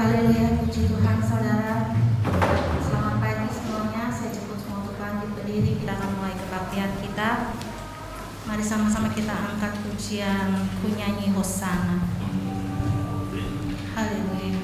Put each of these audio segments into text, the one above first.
Haleluya, puji Tuhan saudara. Selamat pagi semuanya. Saya jemput semua untuk bangkit berdiri. Kita akan mulai kebaktian kita. Mari sama-sama kita angkat pujian, ku nyanyi Hosana. Haleluya.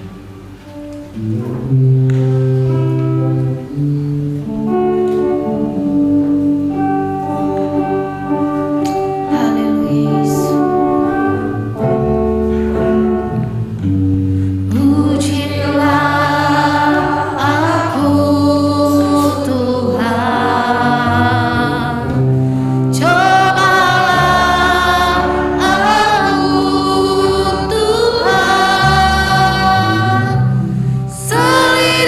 Selamat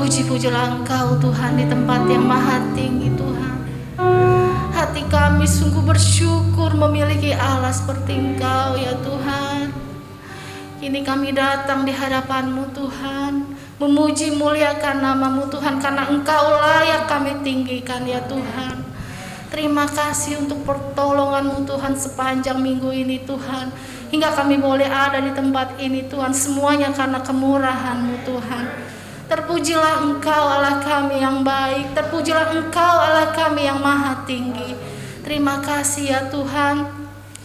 Terpuji-pujilah Engkau Tuhan di tempat yang maha tinggi Tuhan. Hati kami sungguh bersyukur memiliki Allah seperti Engkau ya Tuhan. Kini kami datang di hadapan-Mu Tuhan, memuji muliakan nama-Mu Tuhan, karena Engkau layak kami tinggikan ya Tuhan. Terima kasih untuk pertolongan-Mu Tuhan sepanjang minggu ini Tuhan, hingga kami boleh ada di tempat ini Tuhan, semuanya karena kemurahan-Mu Tuhan. Terpujilah Engkau Allah kami yang baik, terpujilah Engkau Allah kami yang maha tinggi. Terima kasih ya Tuhan.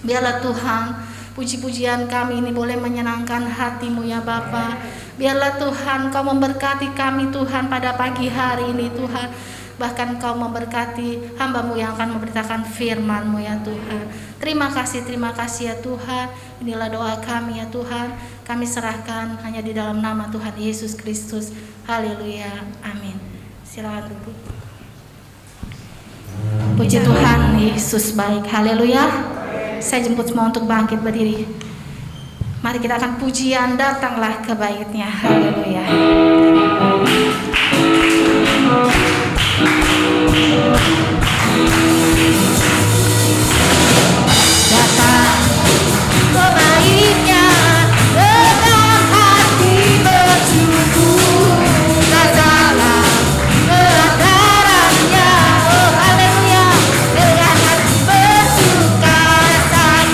Biarlah Tuhan puji-pujian kami ini boleh menyenangkan hati-Mu ya Bapa. Biarlah Tuhan Kau memberkati kami Tuhan pada pagi hari ini Tuhan. Bahkan Kau memberkati hamba-Mu yang akan memberitakan firman-Mu ya Tuhan. Terima kasih ya Tuhan. Inilah doa kami ya Tuhan. Kami serahkan hanya di dalam nama Tuhan Yesus Kristus. Haleluya, amin. Silakan duduk. Puji Tuhan, Yesus baik. Haleluya. Saya jemput semua untuk bangkit berdiri. Mari kita akan pujian, datanglah ke bait-Nya. Haleluya. Datang ke bait-Nya dengan hati bersyukur. Datanglah ke hadapan-Nya, oh haleluya, dengan hati bersuka rasakan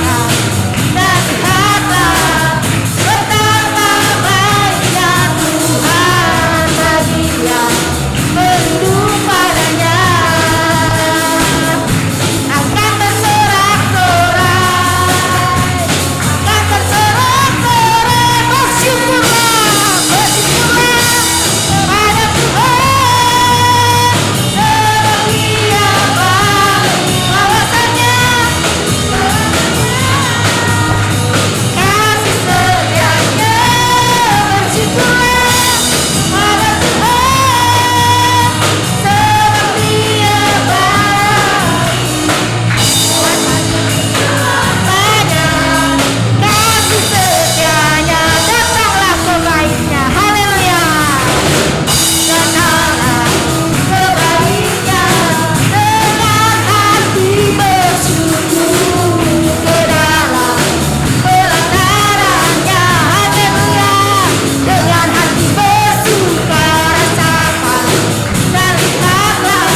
dan lihatlah betapa baiknya Tuhan bagi yang berlindung padanya. Akan bersorak-sorai, akan bersorak-sorai, bersyukurlah kepada Tuhan, sebab Dia baik, bahwasanya kasih setianya. Bersyukurlah pada Tuhan, sebab Dia baik, banyak kasih setianya. Datanglah ke bait-Nya, haleluya. Datanglah ke bait-Nya dengan hati bersyukur, ke dalam pelataran-Nya, haleluya, dengan hati bersuka rasakan dan lihatlah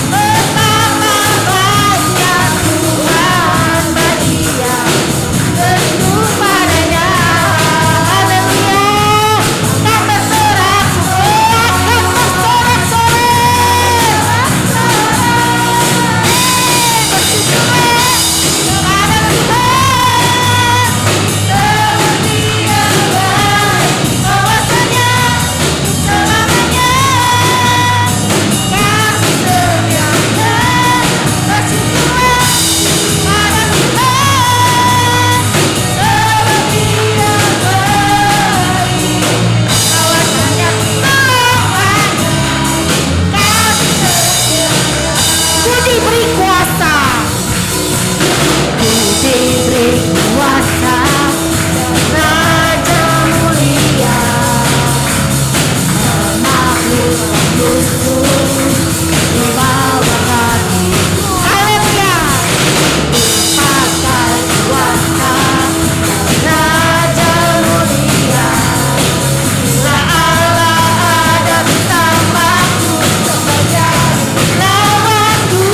betapa baiknya Tuhan bagi yang berlindung padanya. Haleluya. Akan bersorak-sorai, akan bersorak-sorai. Bersyukurlah kepada Tuhan, sebab Dia baik, bahwasanya selamanya kasih setianya. Bersyukurlah pada Tuhan, sebab Dia baik, bahwasanya selamanya kasih setianya. Puji beri kuasa, puji beri kuasa, Raja mulia, menaklukkan musuh di bawah kakimu. Haleluya. Pakai kuasa, Raja mulia, bila Allah ada bersamaku, menjadi lawanku.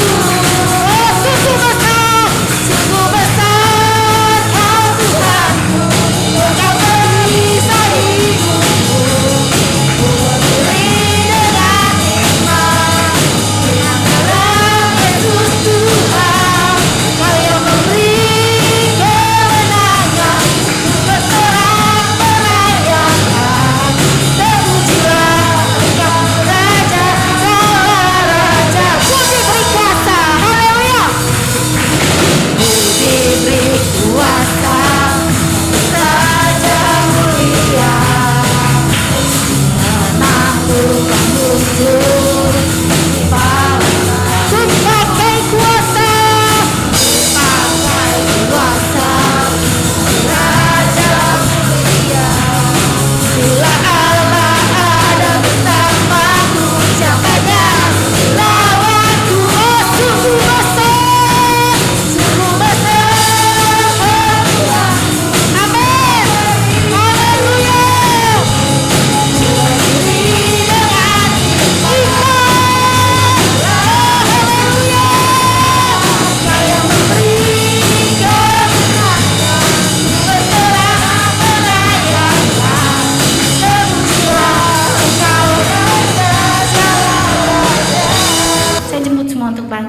Oh, sungguh besar Kau Tuhanku. Kau beri hidupku, ku beri dengan nikmat.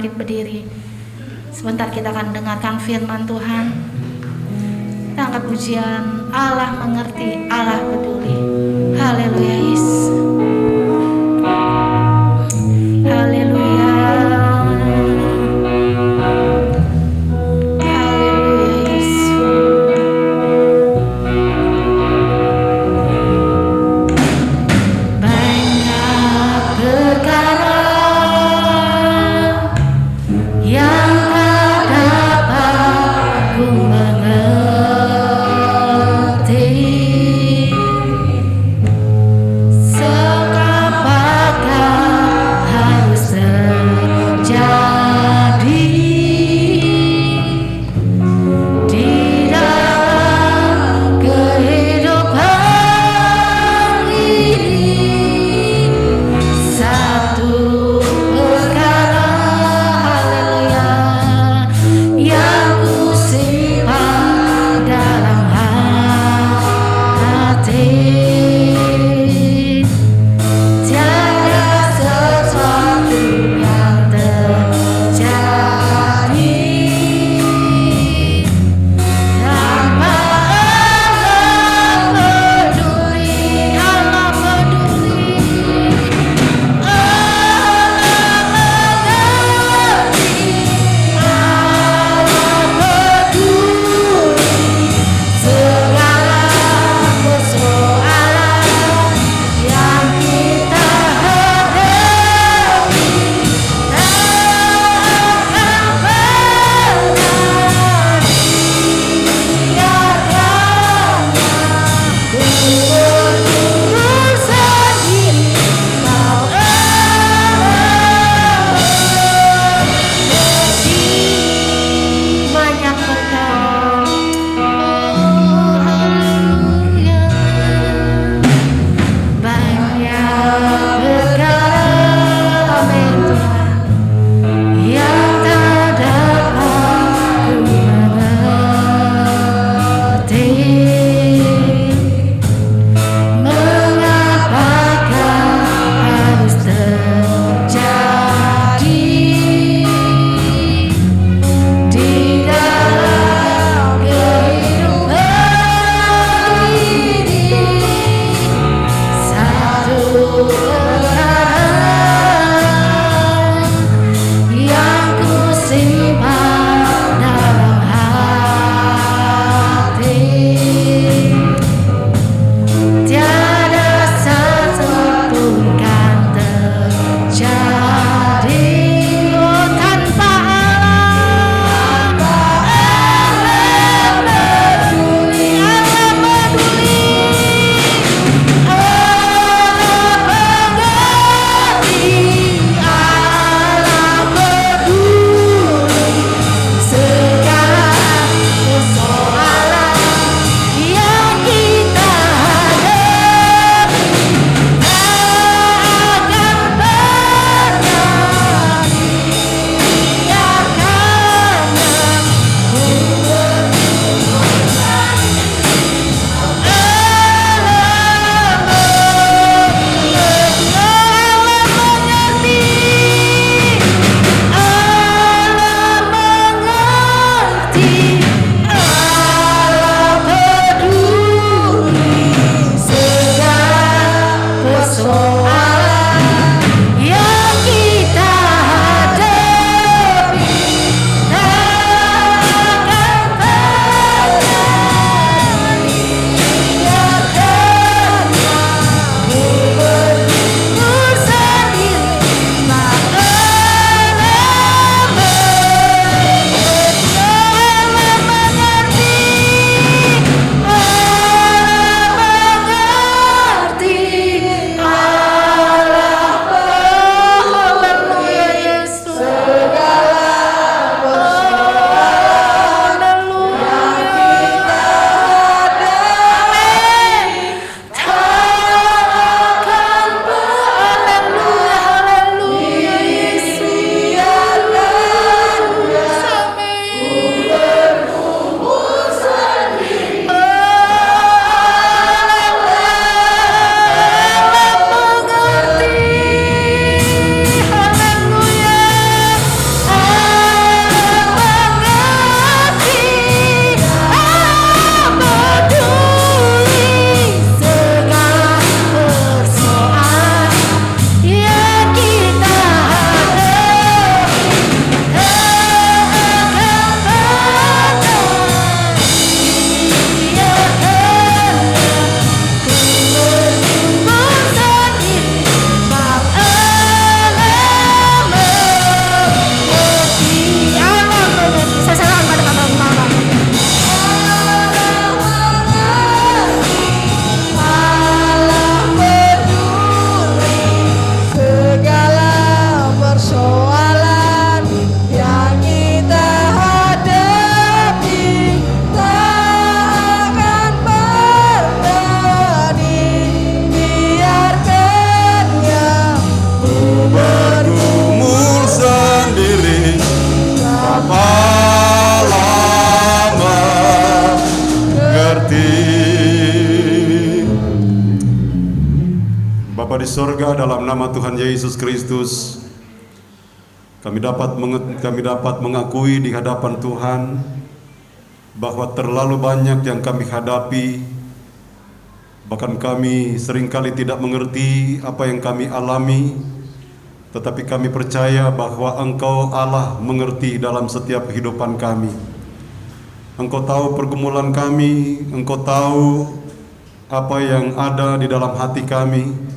bangkit berdiri. Sebentar kita akan dengarkan firman Tuhan. Kita angkat pujian, Allah mengerti, Allah peduli. Haleluya Yesus. Haleluya. Haleluya Yesus. Banyak perkara yang tak dapat ku mengerti. sorga, dalam nama Tuhan Yesus Kristus, kami dapat mengakui di hadapan Tuhan bahwa terlalu banyak yang kami hadapi, bahkan kami seringkali tidak mengerti apa yang kami alami, tetapi kami percaya bahwa Engkau Allah mengerti dalam setiap kehidupan kami. Engkau tahu pergumulan kami, Engkau tahu apa yang ada di dalam hati kami,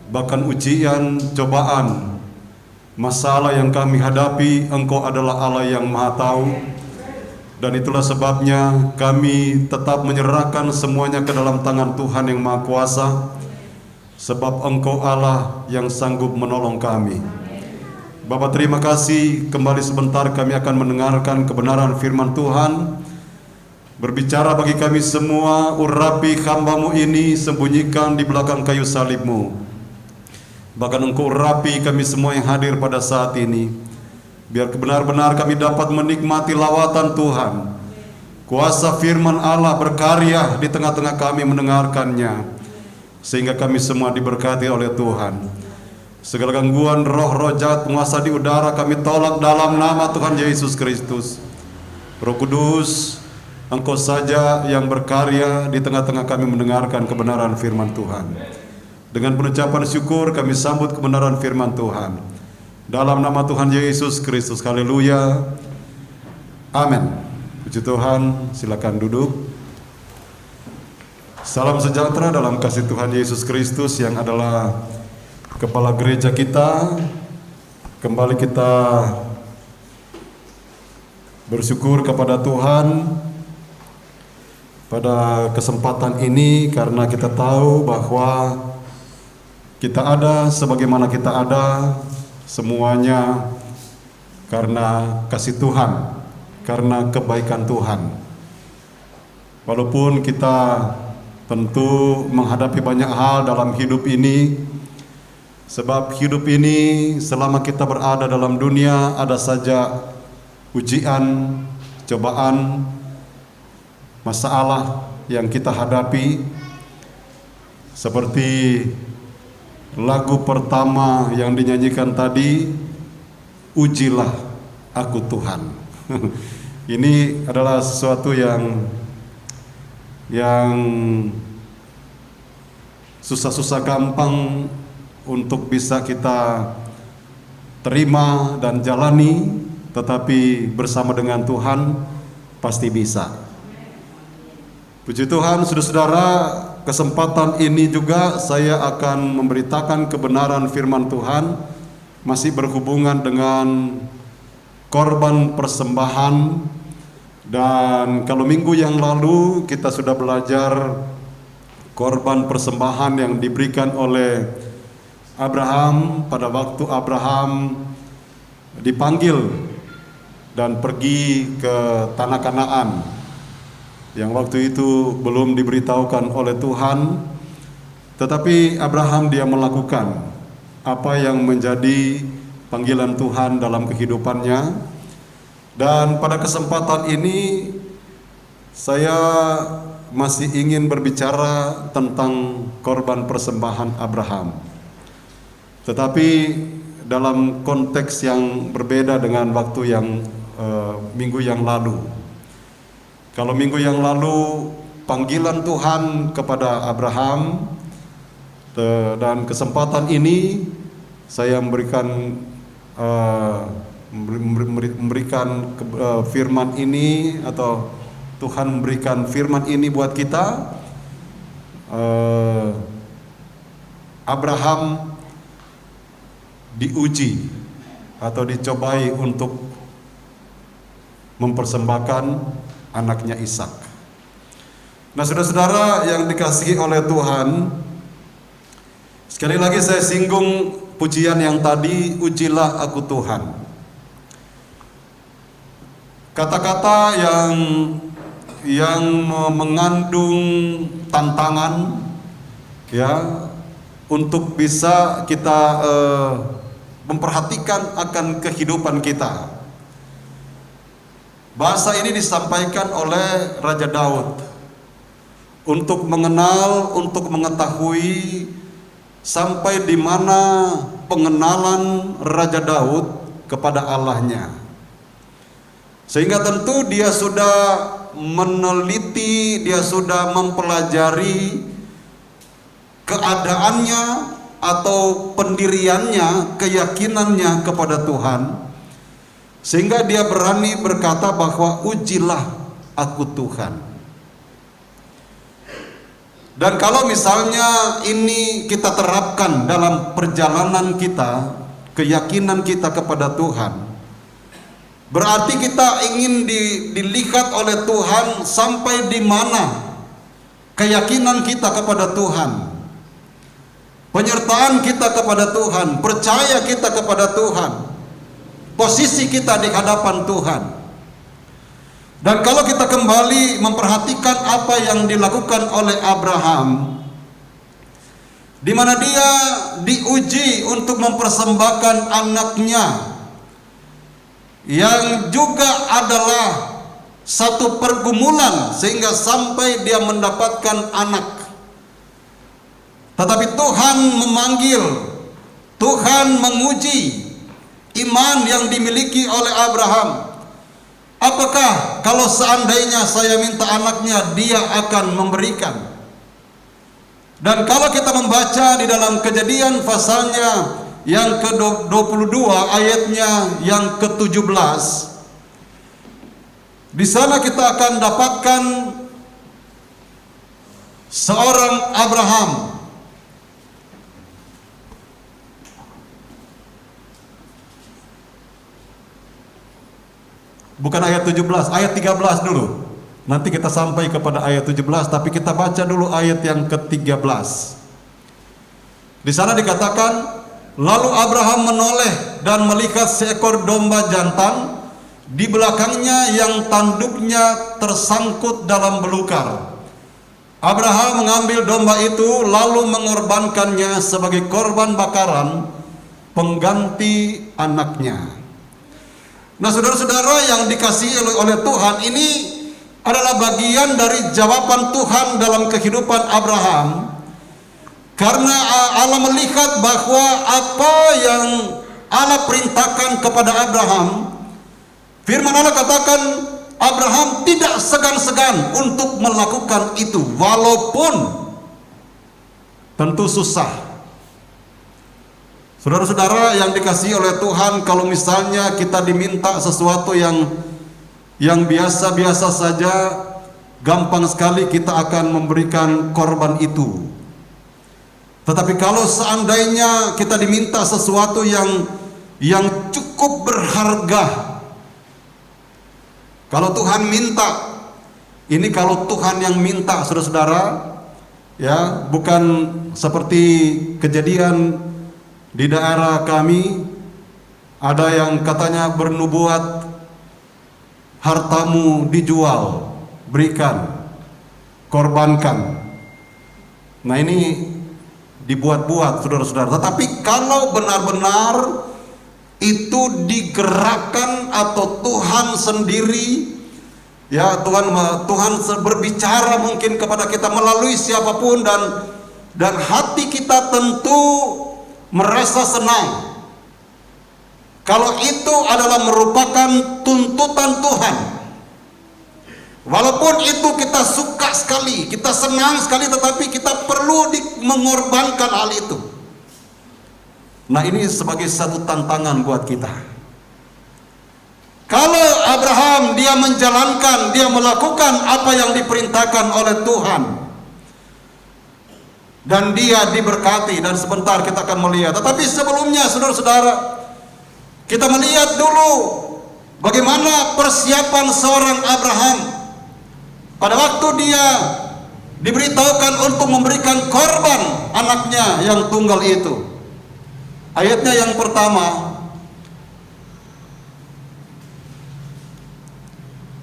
bahkan ujian, cobaan, masalah yang kami hadapi, Engkau adalah Allah yang Maha Tahu. Dan itulah sebabnya kami tetap menyerahkan semuanya ke dalam tangan Tuhan yang Maha Kuasa, sebab Engkau Allah yang sanggup menolong kami. Bapak, terima kasih. Kembali sebentar kami akan mendengarkan kebenaran firman Tuhan. Berbicara bagi kami semua, urapi hamba-Mu ini, sembunyikan di belakang kayu salib-Mu. Bahkan Engkau urapi kami semua yang hadir pada saat ini, biar benar-benar kami dapat menikmati lawatan Tuhan. Kuasa firman Allah berkarya di tengah-tengah kami mendengarkannya, sehingga kami semua diberkati oleh Tuhan. Segala gangguan roh-roh jahat penguasa di udara kami tolak dalam nama Tuhan Yesus Kristus. Roh Kudus, Engkau saja yang berkarya di tengah-tengah kami mendengarkan kebenaran firman Tuhan. Dengan pengucapan syukur kami sambut kebenaran firman Tuhan. Dalam nama Tuhan Yesus Kristus, haleluya, amin. Puji Tuhan, silakan duduk. Salam sejahtera dalam kasih Tuhan Yesus Kristus yang adalah Kepala gereja kita. Kembali kita bersyukur kepada Tuhan pada kesempatan ini, karena kita tahu bahwa kita ada sebagaimana kita ada, semuanya karena kasih Tuhan, karena kebaikan Tuhan. Walaupun kita tentu menghadapi banyak hal dalam hidup ini, sebab hidup ini selama kita berada dalam dunia ada saja ujian, cobaan, masalah yang kita hadapi. Seperti lagu pertama yang dinyanyikan tadi, ujilah aku Tuhan. Ini adalah sesuatu yang susah-susah gampang untuk bisa kita terima dan jalani, tetapi bersama dengan Tuhan pasti bisa. Puji Tuhan, saudara-saudara, kesempatan ini juga saya akan memberitakan kebenaran firman Tuhan, masih berhubungan dengan korban persembahan. Dan kalau minggu yang lalu kita sudah belajar korban persembahan yang diberikan oleh Abraham pada waktu Abraham dipanggil dan pergi ke tanah Kanaan, yang waktu itu belum diberitahukan oleh Tuhan, tetapi Abraham dia melakukan apa yang menjadi panggilan Tuhan dalam kehidupannya. Dan pada kesempatan ini saya masih ingin berbicara tentang korban persembahan Abraham, tetapi dalam konteks yang berbeda dengan waktu yang minggu yang lalu. Kalau minggu yang lalu panggilan Tuhan kepada Abraham, dan kesempatan ini saya memberikan firman ini, atau Tuhan memberikan firman ini buat kita. Abraham diuji atau dicobai untuk mempersembahkan anaknya Ishak. Nah, saudara-saudara yang dikasihi oleh Tuhan, sekali lagi saya singgung pujian yang tadi, ujilah aku Tuhan. Kata-kata yang mengandung tantangan, ya, untuk bisa kita memperhatikan akan kehidupan kita. Bahasa ini disampaikan oleh Raja Daud untuk mengenal, untuk mengetahui sampai di mana pengenalan Raja Daud kepada Allahnya. Sehingga tentu dia sudah meneliti, dia sudah mempelajari keadaannya atau pendiriannya, keyakinannya kepada Tuhan, sehingga dia berani berkata bahwa ujilah aku Tuhan. Dan kalau misalnya ini kita terapkan dalam perjalanan kita, keyakinan kita kepada Tuhan, berarti kita ingin dilihat oleh Tuhan sampai di mana keyakinan kita kepada Tuhan, penyertaan kita kepada Tuhan, percaya kita kepada Tuhan, posisi kita di hadapan Tuhan. Dan kalau kita kembali memperhatikan apa yang dilakukan oleh Abraham, di mana dia diuji untuk mempersembahkan anaknya, yang juga adalah satu pergumulan sehingga sampai dia mendapatkan anak. Tetapi Tuhan memanggil, Tuhan menguji iman yang dimiliki oleh Abraham. Apakah kalau seandainya saya minta anaknya, dia akan memberikan? Dan kalau kita membaca di dalam Kejadian pasalnya yang ke-22 ayatnya yang ke-17, di sana kita akan dapatkan seorang Abraham. Bukan ayat 17, ayat 13 dulu. Nanti kita sampai kepada ayat 17, tapi kita baca dulu ayat yang ke-13. Di sana dikatakan, lalu Abraham menoleh dan melihat seekor domba jantan di belakangnya yang tanduknya tersangkut dalam belukar. Abraham mengambil domba itu lalu mengorbankannya sebagai korban bakaran pengganti anaknya. Nah, saudara-saudara yang dikasihi oleh Tuhan, ini adalah bagian dari jawaban Tuhan dalam kehidupan Abraham. Karena Allah melihat bahwa apa yang Allah perintahkan kepada Abraham, firman Allah katakan Abraham tidak segan-segan untuk melakukan itu, walaupun tentu susah. Saudara-saudara yang dikasihi oleh Tuhan, kalau misalnya kita diminta sesuatu yang biasa-biasa saja, gampang sekali kita akan memberikan korban itu. Tetapi kalau seandainya kita diminta sesuatu yang cukup berharga, kalau Tuhan minta, ini kalau Tuhan yang minta, saudara-saudara, ya, bukan seperti kejadian di daerah kami, ada yang katanya bernubuat, hartamu dijual, berikan, korbankan. Nah, ini dibuat-buat, saudara-saudara. Tetapi kalau benar-benar itu digerakkan atau Tuhan sendiri, ya, Tuhan berbicara mungkin kepada kita melalui siapapun, dan hati kita tentu merasa senang kalau itu adalah merupakan tuntutan Tuhan. Walaupun itu kita suka sekali, kita senang sekali, tetapi kita perlu mengorbankan hal itu. Nah, ini sebagai satu tantangan buat kita. Kalau Abraham dia menjalankan, dia melakukan apa yang diperintahkan oleh Tuhan, dan dia diberkati, dan sebentar kita akan melihat. Tetapi sebelumnya, saudara-saudara, kita melihat dulu bagaimana persiapan seorang Abraham pada waktu dia diberitahukan untuk memberikan korban anaknya yang tunggal itu. Ayatnya yang pertama,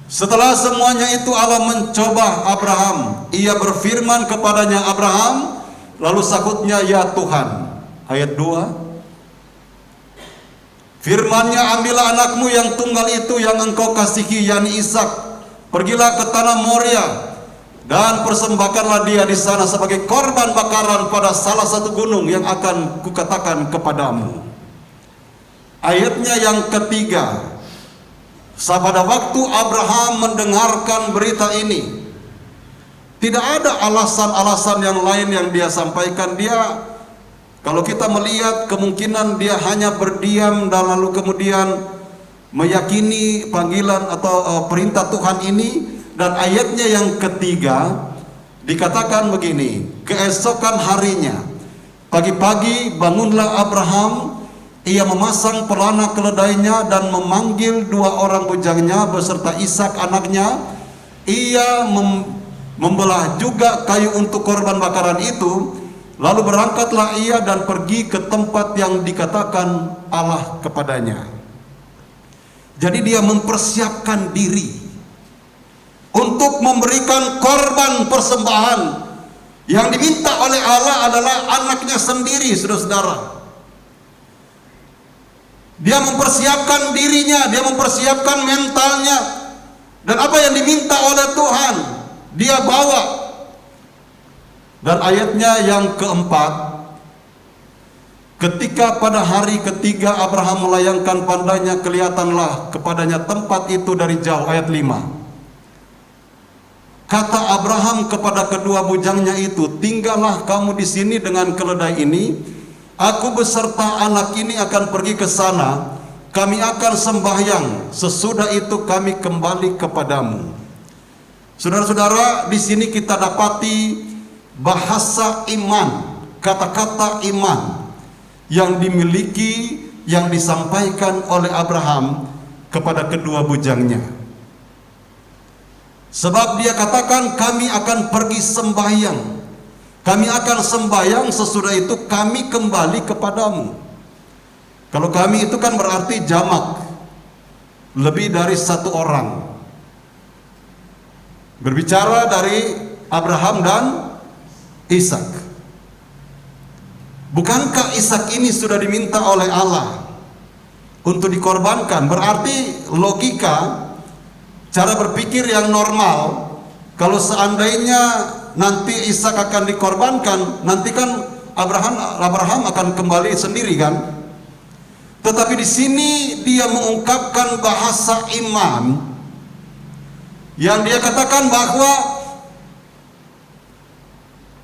setelah semuanya itu Allah mencoba Abraham. Ia berfirman kepadanya, Abraham. Lalu sahutnya, ya Tuhan. Ayat 2, firman-Nya, ambillah anakmu yang tunggal itu yang engkau kasihi, yakni Ishak, pergilah ke tanah Moria, dan persembahkanlah dia di sana sebagai korban bakaran pada salah satu gunung yang akan kukatakan kepadamu. Ayatnya yang ketiga, pada waktu Abraham mendengarkan berita ini, tidak ada alasan-alasan yang lain yang dia sampaikan. Dia, kalau kita melihat, kemungkinan dia hanya berdiam dan lalu kemudian meyakini panggilan atau perintah Tuhan ini. Dan ayatnya yang ketiga dikatakan begini, keesokan harinya pagi-pagi bangunlah Abraham, ia memasang pelana keledainya dan memanggil 2 orang bujangnya beserta Ishak anaknya. Ia membelah juga kayu untuk korban bakaran itu. Lalu berangkatlah ia dan pergi ke tempat yang dikatakan Allah kepadanya. Jadi dia mempersiapkan diri untuk memberikan korban persembahan. Yang diminta oleh Allah adalah anaknya sendiri, saudara-saudara. Dia mempersiapkan dirinya, dia mempersiapkan mentalnya, dan apa yang diminta oleh Tuhan dia bawa. Dan ayatnya yang keempat, ketika pada hari ketiga Abraham melayangkan pandanya, kelihatanlah kepadanya tempat itu dari jauh. Ayat 5, kata Abraham kepada kedua bujangnya itu, tinggallah kamu di sini dengan keledai ini. Aku beserta anak ini akan pergi ke sana. Kami akan sembahyang. Sesudah itu kami kembali kepadamu. Saudara-saudara, di sini kita dapati bahasa iman, kata-kata iman yang dimiliki, yang disampaikan oleh Abraham kepada kedua bujangnya. Sebab dia katakan, kami akan pergi sembahyang. Kami akan sembahyang, sesudah itu kami kembali kepadamu. Kalau kami itu kan berarti jamak, lebih dari 1 orang. Berbicara dari Abraham dan Ishak. Bukankah Ishak ini sudah diminta oleh Allah untuk dikorbankan? Berarti logika, cara berpikir yang normal, kalau seandainya nanti Ishak akan dikorbankan, nanti kan Abraham akan kembali sendiri kan? Tetapi di sini dia mengungkapkan bahasa iman yang dia katakan bahwa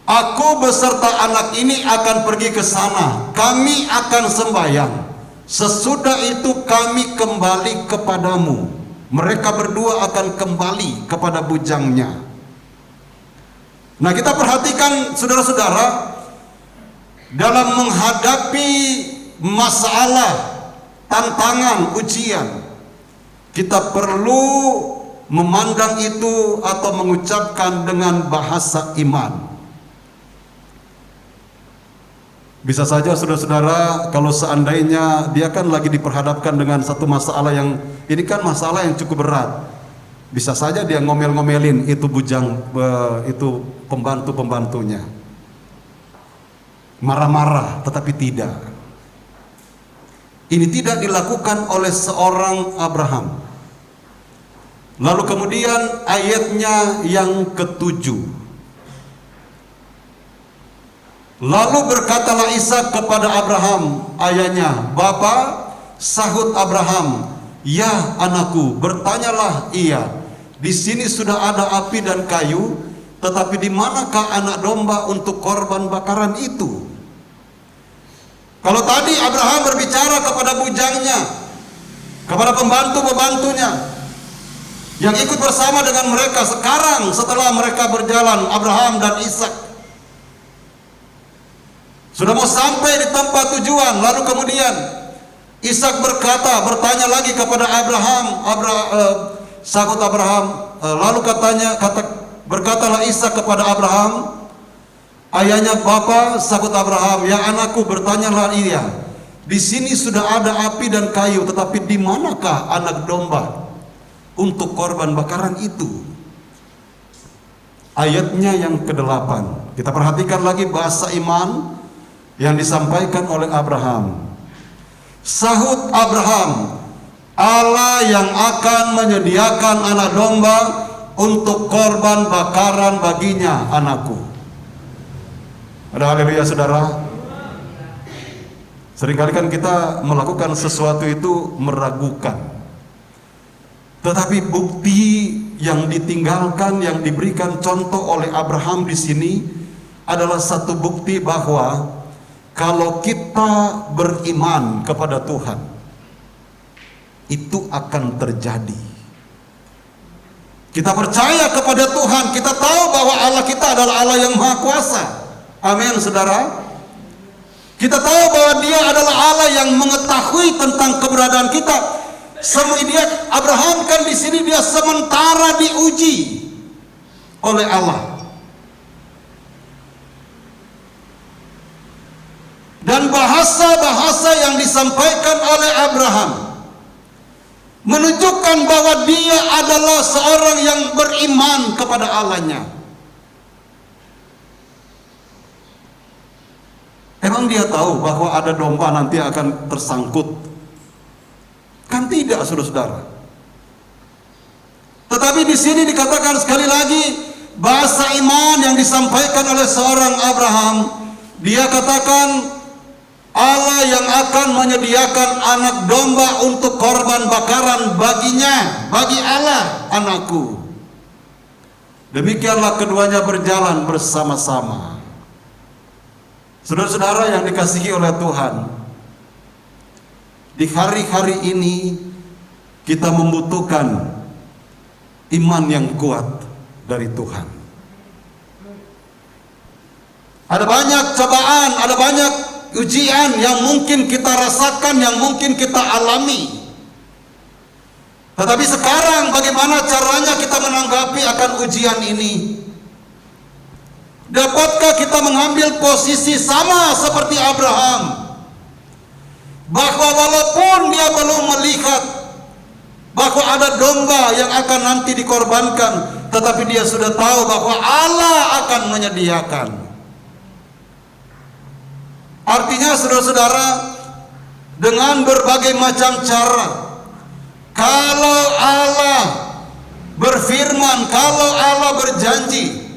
aku beserta anak ini akan pergi ke sana, kami akan sembahyang, sesudah itu kami kembali kepadamu. Mereka berdua akan kembali kepada bujangnya. Nah, kita perhatikan saudara-saudara, dalam menghadapi masalah, tantangan, ujian, kita perlu memandang itu atau mengucapkan dengan bahasa iman. Bisa saja saudara-saudara, kalau seandainya dia kan lagi diperhadapkan dengan satu masalah yang, ini kan masalah yang cukup berat, bisa saja dia ngomel-ngomelin itu bujang, itu pembantu-pembantunya, marah-marah. Tetapi tidak, ini tidak dilakukan oleh seorang Abraham. Lalu kemudian ayatnya yang ke-7, lalu berkatalah Ishak kepada Abraham ayahnya, Bapa. Sahut Abraham, ya anakku. Bertanyalah ia, di sini sudah ada api dan kayu, tetapi di manakah anak domba untuk korban bakaran itu? Kalau tadi Abraham berbicara kepada bujangnya, kepada pembantu-pembantunya yang ikut bersama dengan mereka, sekarang setelah mereka berjalan, Abraham dan Ishak sudah mau sampai di tempat tujuan, lalu kemudian Ishak bertanya lagi kepada Abraham, sahut Abraham, lalu berkatalah Ishak kepada Abraham, ayahnya, Bapa. Sahut Abraham, ya anakku. Bertanyalah ia, di sini sudah ada api dan kayu, tetapi di manakah anak domba untuk korban bakaran itu? Ayatnya yang ke-8, kita perhatikan lagi bahasa iman yang disampaikan oleh Abraham. Sahut Abraham, Allah yang akan menyediakan anak domba untuk korban bakaran baginya, anakku. Ada haleluya saudara. Seringkali kan kita melakukan sesuatu itu meragukan. Tetapi bukti yang ditinggalkan, yang diberikan contoh oleh Abraham di sini adalah satu bukti bahwa kalau kita beriman kepada Tuhan, itu akan terjadi. Kita percaya kepada Tuhan, kita tahu bahwa Allah kita adalah Allah yang Maha Kuasa. Amin, saudara. Kita tahu bahwa Dia adalah Allah yang mengetahui tentang keberadaan kita. Dia Abraham kan di sini dia sementara diuji oleh Allah. Dan bahasa-bahasa yang disampaikan oleh Abraham menunjukkan bahwa dia adalah seorang yang beriman kepada Allahnya. Emang dia tahu bahwa ada domba nanti akan tersangkut? Kan tidak, saudara-saudara. Tetapi di sini dikatakan sekali lagi bahasa iman yang disampaikan oleh seorang Abraham. Dia katakan Allah yang akan menyediakan anak domba untuk korban bakaran baginya, bagi Allah, anakku. Demikianlah keduanya berjalan bersama-sama. Saudara-saudara yang dikasihi oleh Tuhan, di hari-hari ini kita membutuhkan iman yang kuat dari Tuhan. Ada banyak cobaan, ada banyak ujian yang mungkin kita rasakan, yang mungkin kita alami. Tetapi sekarang bagaimana caranya kita menanggapi akan ujian ini? Dapatkah kita mengambil posisi sama seperti Abraham, bahwa walaupun dia belum melihat bahwa ada domba yang akan nanti dikorbankan, tetapi dia sudah tahu bahwa Allah akan menyediakan. Artinya saudara-saudara, dengan berbagai macam cara, kalau Allah berfirman, kalau Allah berjanji,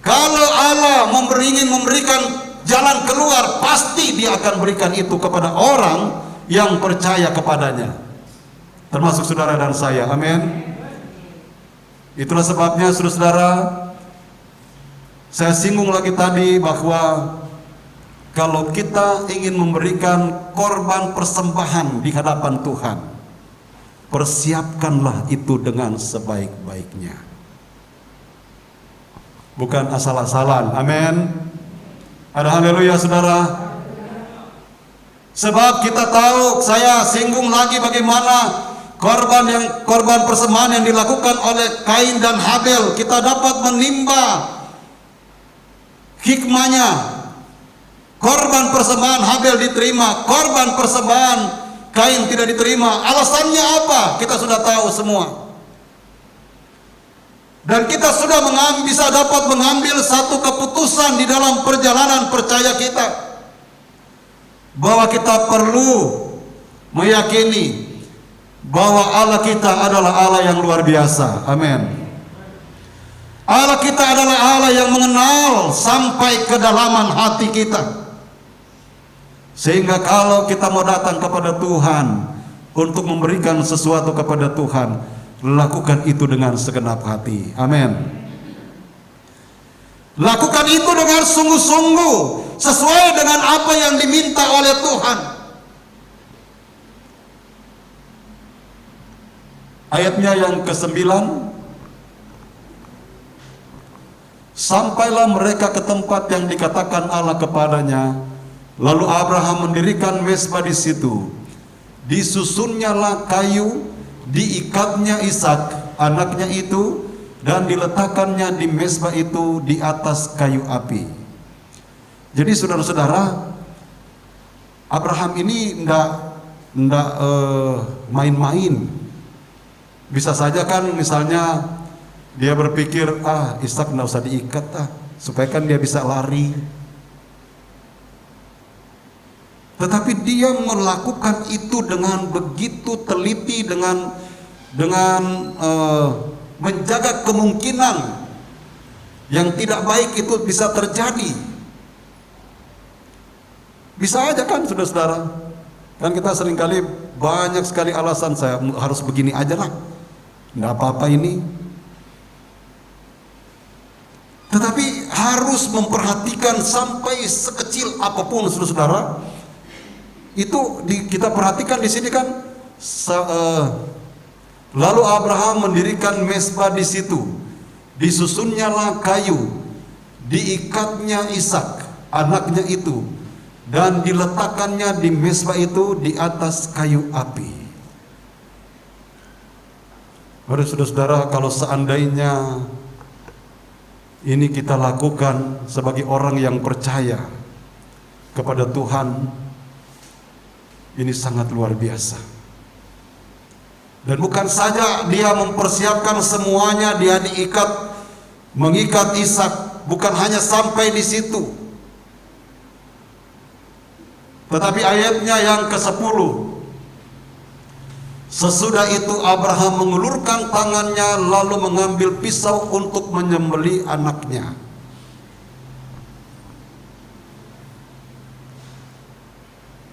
kalau Allah ingin memberikan jalan keluar, pasti Dia akan berikan itu kepada orang yang percaya kepadanya, termasuk saudara dan saya. Amin. Itulah sebabnya saudara-saudara, saya singgung lagi tadi bahwa kalau kita ingin memberikan korban persembahan di hadapan Tuhan, persiapkanlah itu dengan sebaik-baiknya, bukan asal-asalan. Amin. Ada haleluya saudara. Sebab kita tahu, saya singgung lagi bagaimana korban persembahan yang dilakukan oleh Kain dan Habel. Kita dapat menimba hikmahnya. Korban persembahan Habel diterima, korban persembahan Kain tidak diterima. Alasannya apa? Kita sudah tahu semua. Dan kita sudah bisa dapat mengambil satu keputusan di dalam perjalanan percaya kita, bahwa kita perlu meyakini bahwa Allah kita adalah Allah yang luar biasa. Amin. Allah kita adalah Allah yang mengenal sampai kedalaman hati kita, sehingga kalau kita mau datang kepada Tuhan untuk memberikan sesuatu kepada Tuhan, lakukan itu dengan segenap hati. Amin. Lakukan itu dengan sungguh-sungguh, sesuai dengan apa yang diminta oleh Tuhan. Ayatnya yang ke-9, sampailah mereka ke tempat yang dikatakan Allah kepadanya. Lalu Abraham mendirikan mezbah di situ. Disusunnyalah kayu, diikatnya Ishak anaknya itu, dan diletakkannya di mezbah itu di atas kayu api. Jadi saudara-saudara, Abraham ini ndak main-main. Bisa saja kan misalnya dia berpikir, Ishak nggak usah diikat supaya kan dia bisa lari. Tetapi dia melakukan itu dengan begitu teliti, dengan menjaga kemungkinan yang tidak baik itu bisa terjadi. Bisa aja kan saudara-saudara? Kan kita seringkali banyak sekali alasan, saya harus begini aja lah, nggak apa-apa ini. Tetapi harus memperhatikan sampai sekecil apapun saudara-saudara. Itu kita perhatikan di sini kan. Lalu Abraham mendirikan mezbah di situ, disusunnyalah kayu, diikatnya Ishak anaknya itu, dan diletakkannya di mezbah itu di atas kayu api. Baru saudara-saudara, kalau seandainya ini kita lakukan sebagai orang yang percaya kepada Tuhan, ini sangat luar biasa. Dan bukan saja dia mempersiapkan semuanya, dia mengikat Ishak, bukan hanya sampai di situ. Tetapi ayatnya yang ke-10, sesudah itu Abraham mengulurkan tangannya lalu mengambil pisau untuk menyembelih anaknya.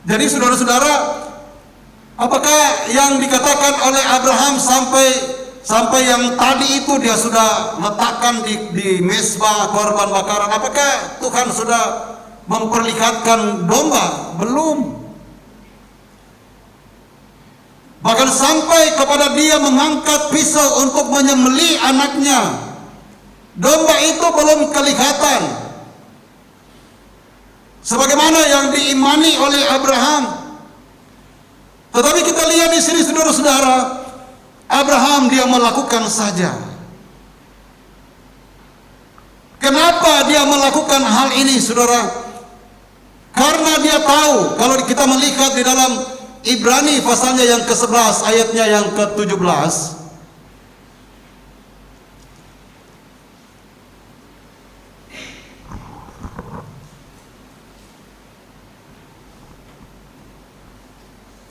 Jadi saudara-saudara, apakah yang dikatakan oleh Abraham sampai yang tadi itu dia sudah letakkan di mezbah korban bakaran, apakah Tuhan sudah memperlihatkan domba? Belum. Bahkan sampai kepada dia mengangkat pisau untuk menyembelih anaknya, domba itu belum kelihatan sebagaimana yang diimani oleh Abraham. Tetapi kita lihat di sini saudara-saudara, Abraham dia melakukan saja. Kenapa dia melakukan hal ini saudara? Karena dia tahu, kalau kita melihat di dalam Ibrani pasalnya yang ke-11 ayatnya yang ke-17,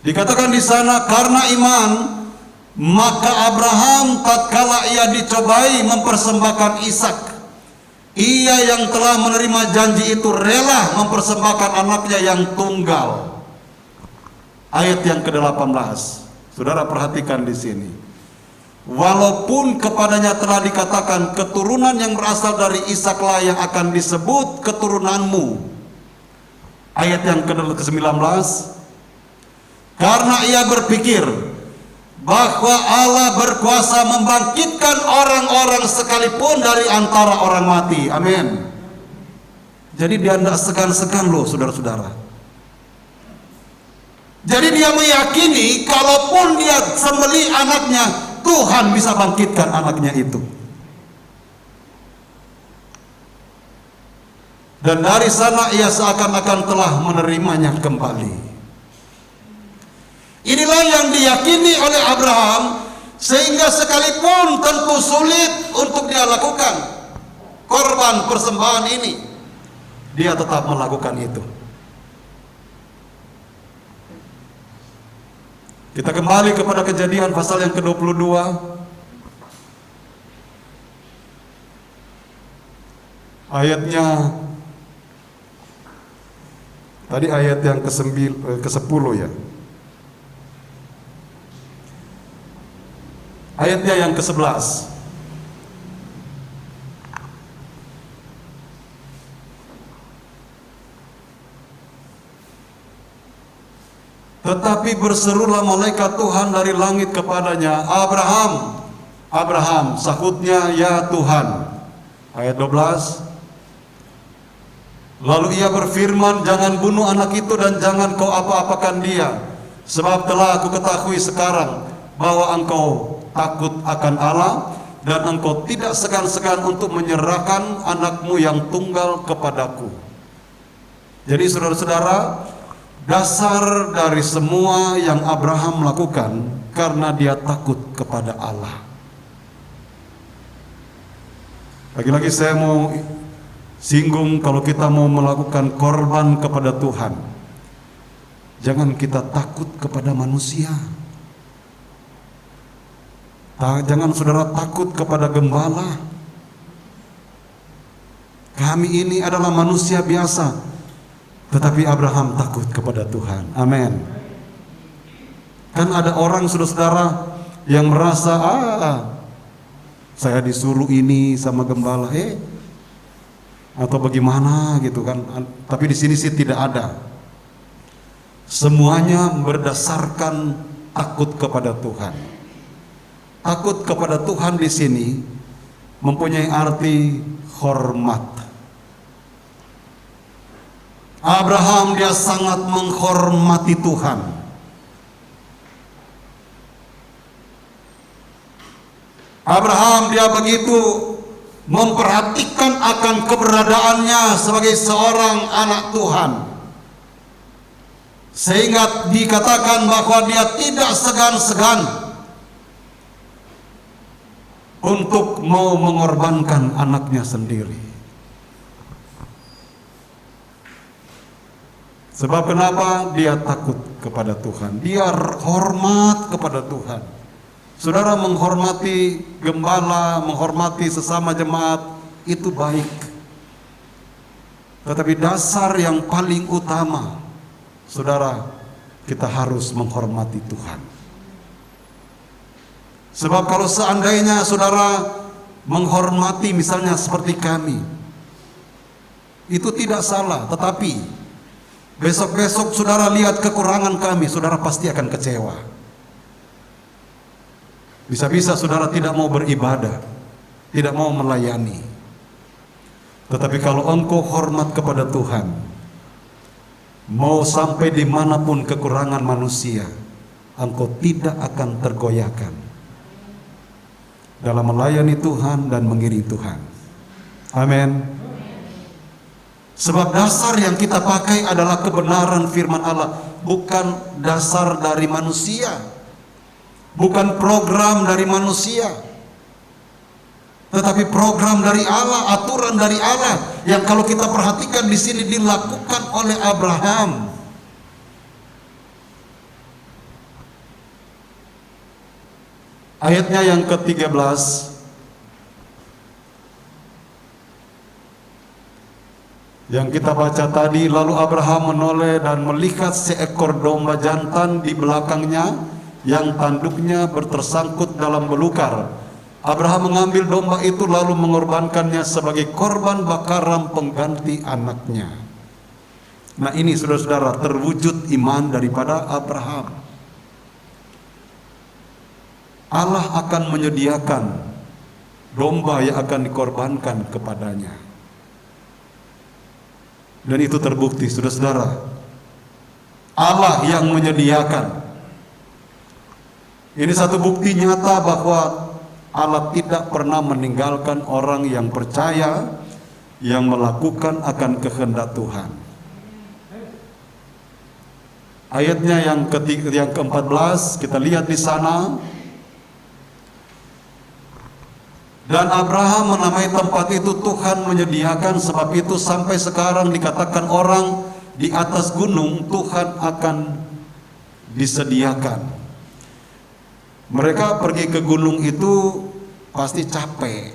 dikatakan di sana, karena iman maka Abraham tatkala ia dicobai mempersembahkan Ishak, ia yang telah menerima janji itu rela mempersembahkan anaknya yang tunggal. Ayat yang ke-18. Saudara perhatikan di sini. Walaupun kepadanya telah dikatakan keturunan yang berasal dari Ishaklah yang akan disebut keturunanmu. Ayat yang ke-19. Karena ia berpikir bahwa Allah berkuasa membangkitkan orang-orang sekalipun dari antara orang mati. Amin. Jadi dia tidak segan-segan loh saudara-saudara. Jadi dia meyakini kalaupun dia sembelih anaknya, Tuhan bisa bangkitkan anaknya itu. Dan dari sana ia seakan-akan telah menerimanya kembali. Inilah yang diyakini oleh Abraham, sehingga sekalipun tentu sulit untuk dia lakukan korban persembahan ini, dia tetap melakukan itu. Kita kembali kepada Kejadian pasal yang ke-22. Ayatnya tadi ayat yang ke-10 ya. Ayatnya yang ke-11. Tetapi berserulah malaikat Tuhan dari langit kepadanya, Abraham, Abraham, sahutnya, ya Tuhan. Ayat 12. Lalu ia berfirman, jangan bunuh anak itu dan jangan kau apa-apakan dia, sebab telah aku ketahui sekarang bahwa engkau takut akan Allah dan engkau tidak segan-segan untuk menyerahkan anakmu yang tunggal kepadaku. Jadi saudara-saudara, dasar dari semua yang Abraham lakukan karena dia takut kepada Allah. Lagi-lagi saya mau singgung, kalau kita mau melakukan korban kepada Tuhan, jangan kita takut kepada manusia. Jangan saudara takut kepada gembala. Kami ini adalah manusia biasa, tetapi Abraham takut kepada Tuhan. Amin. Kan ada orang saudara yang merasa saya disuruh ini sama gembala, atau bagaimana gitu kan. Tapi di sini sih tidak ada. Semuanya berdasarkan takut kepada Tuhan. Takut kepada Tuhan di sini mempunyai arti hormat. Abraham dia sangat menghormati Tuhan. Abraham dia begitu memperhatikan akan keberadaannya sebagai seorang anak Tuhan, sehingga dikatakan bahwa dia tidak segan-segan untuk mau mengorbankan anaknya sendiri. Sebab kenapa? Dia takut kepada Tuhan, dia hormat kepada Tuhan. Saudara, menghormati gembala, menghormati sesama jemaat itu baik, tetapi dasar yang paling utama, saudara, kita harus menghormati Tuhan. Sebab kalau seandainya saudara menghormati misalnya seperti kami, itu tidak salah, tetapi besok-besok saudara lihat kekurangan kami, saudara pasti akan kecewa. Bisa-bisa saudara tidak mau beribadah, tidak mau melayani. Tetapi kalau engkau hormat kepada Tuhan, mau sampai dimanapun kekurangan manusia, engkau tidak akan tergoyahkan dalam melayani Tuhan dan mengiringi Tuhan. Amin. Sebab dasar yang kita pakai adalah kebenaran firman Allah, bukan dasar dari manusia, bukan program dari manusia, tetapi program dari Allah, aturan dari Allah yang kalau kita perhatikan di sini dilakukan oleh Abraham. Ayatnya yang ke-13, yang kita baca tadi, lalu Abraham menoleh dan melihat seekor domba jantan di belakangnya yang tanduknya bertersangkut dalam belukar. Abraham mengambil domba itu lalu mengorbankannya sebagai korban bakaran pengganti anaknya. Nah, ini saudara-saudara terwujud iman daripada Abraham. Allah akan menyediakan domba yang akan dikorbankan kepadanya. Dan itu terbukti, saudara-saudara. Allah yang menyediakan. Ini satu bukti nyata bahwa Allah tidak pernah meninggalkan orang yang percaya, yang melakukan akan kehendak Tuhan. Ayatnya yang ke-14 kita lihat di sana. Dan Abraham menamai tempat itu Tuhan menyediakan, sebab itu sampai sekarang dikatakan orang di atas gunung Tuhan akan disediakan. Mereka pergi ke gunung itu pasti capek.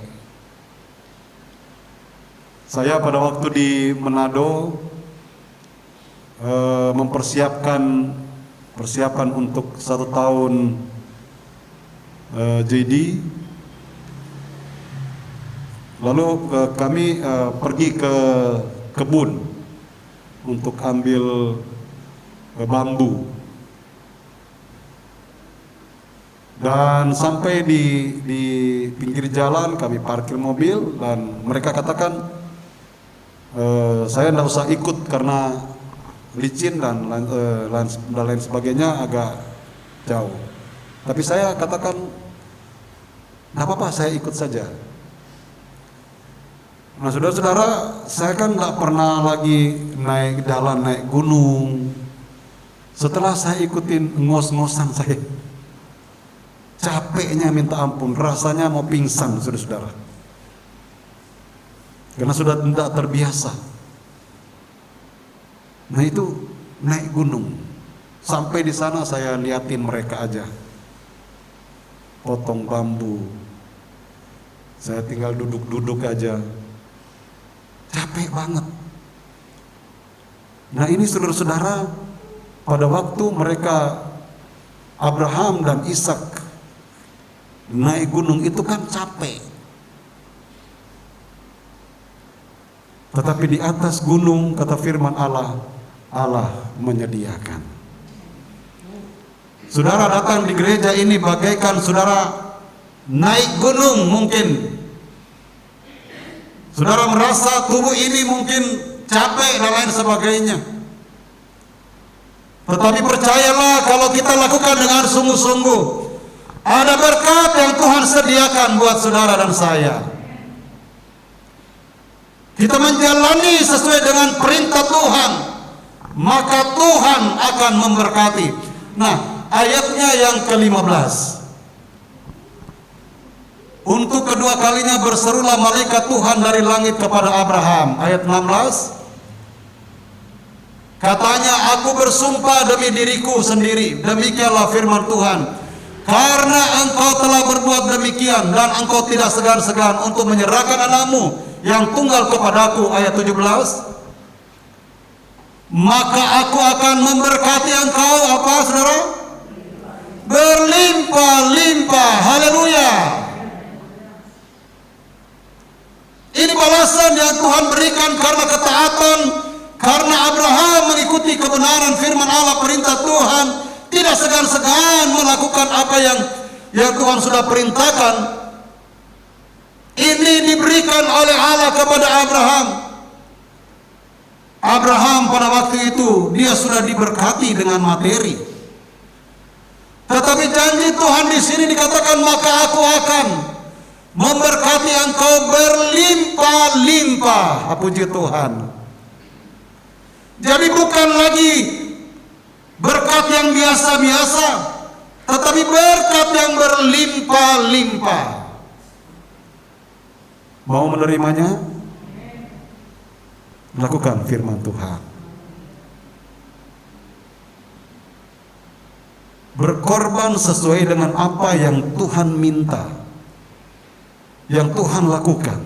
Saya pada waktu di Manado persiapan untuk 1 tahun JD. Lalu kami pergi ke kebun untuk ambil bambu. Dan sampai di pinggir jalan kami parkir mobil dan mereka katakan saya tidak usah ikut karena licin dan lain sebagainya, agak jauh. Tapi saya katakan tidak apa-apa, saya ikut saja. Nah, saudara-saudara, saya kan tidak pernah lagi naik gunung. Setelah saya ikutin ngos-ngosan, saya capeknya minta ampun, rasanya mau pingsan, saudara-saudara. Karena sudah tidak terbiasa. Nah, itu naik gunung. Sampai di sana saya liatin mereka aja. potong bambu. Saya tinggal duduk-duduk aja. Capek banget. Nah ini saudara-saudara, pada waktu mereka Abraham dan Ishak naik gunung itu kan capek. Tetapi di atas gunung, kata firman Allah, Allah menyediakan. Saudara datang di gereja ini bagaikan saudara naik gunung mungkin. Saudara merasa tubuh ini mungkin capek dan lain sebagainya. Tetapi percayalah, kalau kita lakukan dengan sungguh-sungguh, ada berkat yang Tuhan sediakan buat saudara dan saya. Kita menjalani sesuai dengan perintah Tuhan, maka Tuhan akan memberkati. Nah, ayatnya yang ke-15. Untuk kedua kalinya berserulah malaikat Tuhan dari langit kepada Abraham. Ayat 16. Katanya, aku bersumpah demi diriku sendiri, demikianlah firman Tuhan, karena engkau telah berbuat demikian dan engkau tidak segan-segan untuk menyerahkan anakmu yang tunggal kepadaku. Ayat 17. Maka aku akan memberkati engkau, apa saudara? Berlimpah-limpah. Haleluya. Ini balasan yang Tuhan berikan karena ketaatan, karena Abraham mengikuti kebenaran firman Allah, perintah Tuhan, tidak segan-segan melakukan apa yang Tuhan sudah perintahkan. Ini diberikan oleh Allah kepada Abraham. Abraham pada waktu itu dia sudah diberkati dengan materi. Tetapi janji Tuhan di sini dikatakan, maka aku akan memberkati engkau berlimpah-limpah. Puji Tuhan. Jadi bukan lagi berkat yang biasa-biasa, tetapi berkat yang berlimpah-limpah. Mau menerimanya? Lakukan firman Tuhan. Berkorban sesuai dengan apa yang Tuhan minta, yang Tuhan lakukan.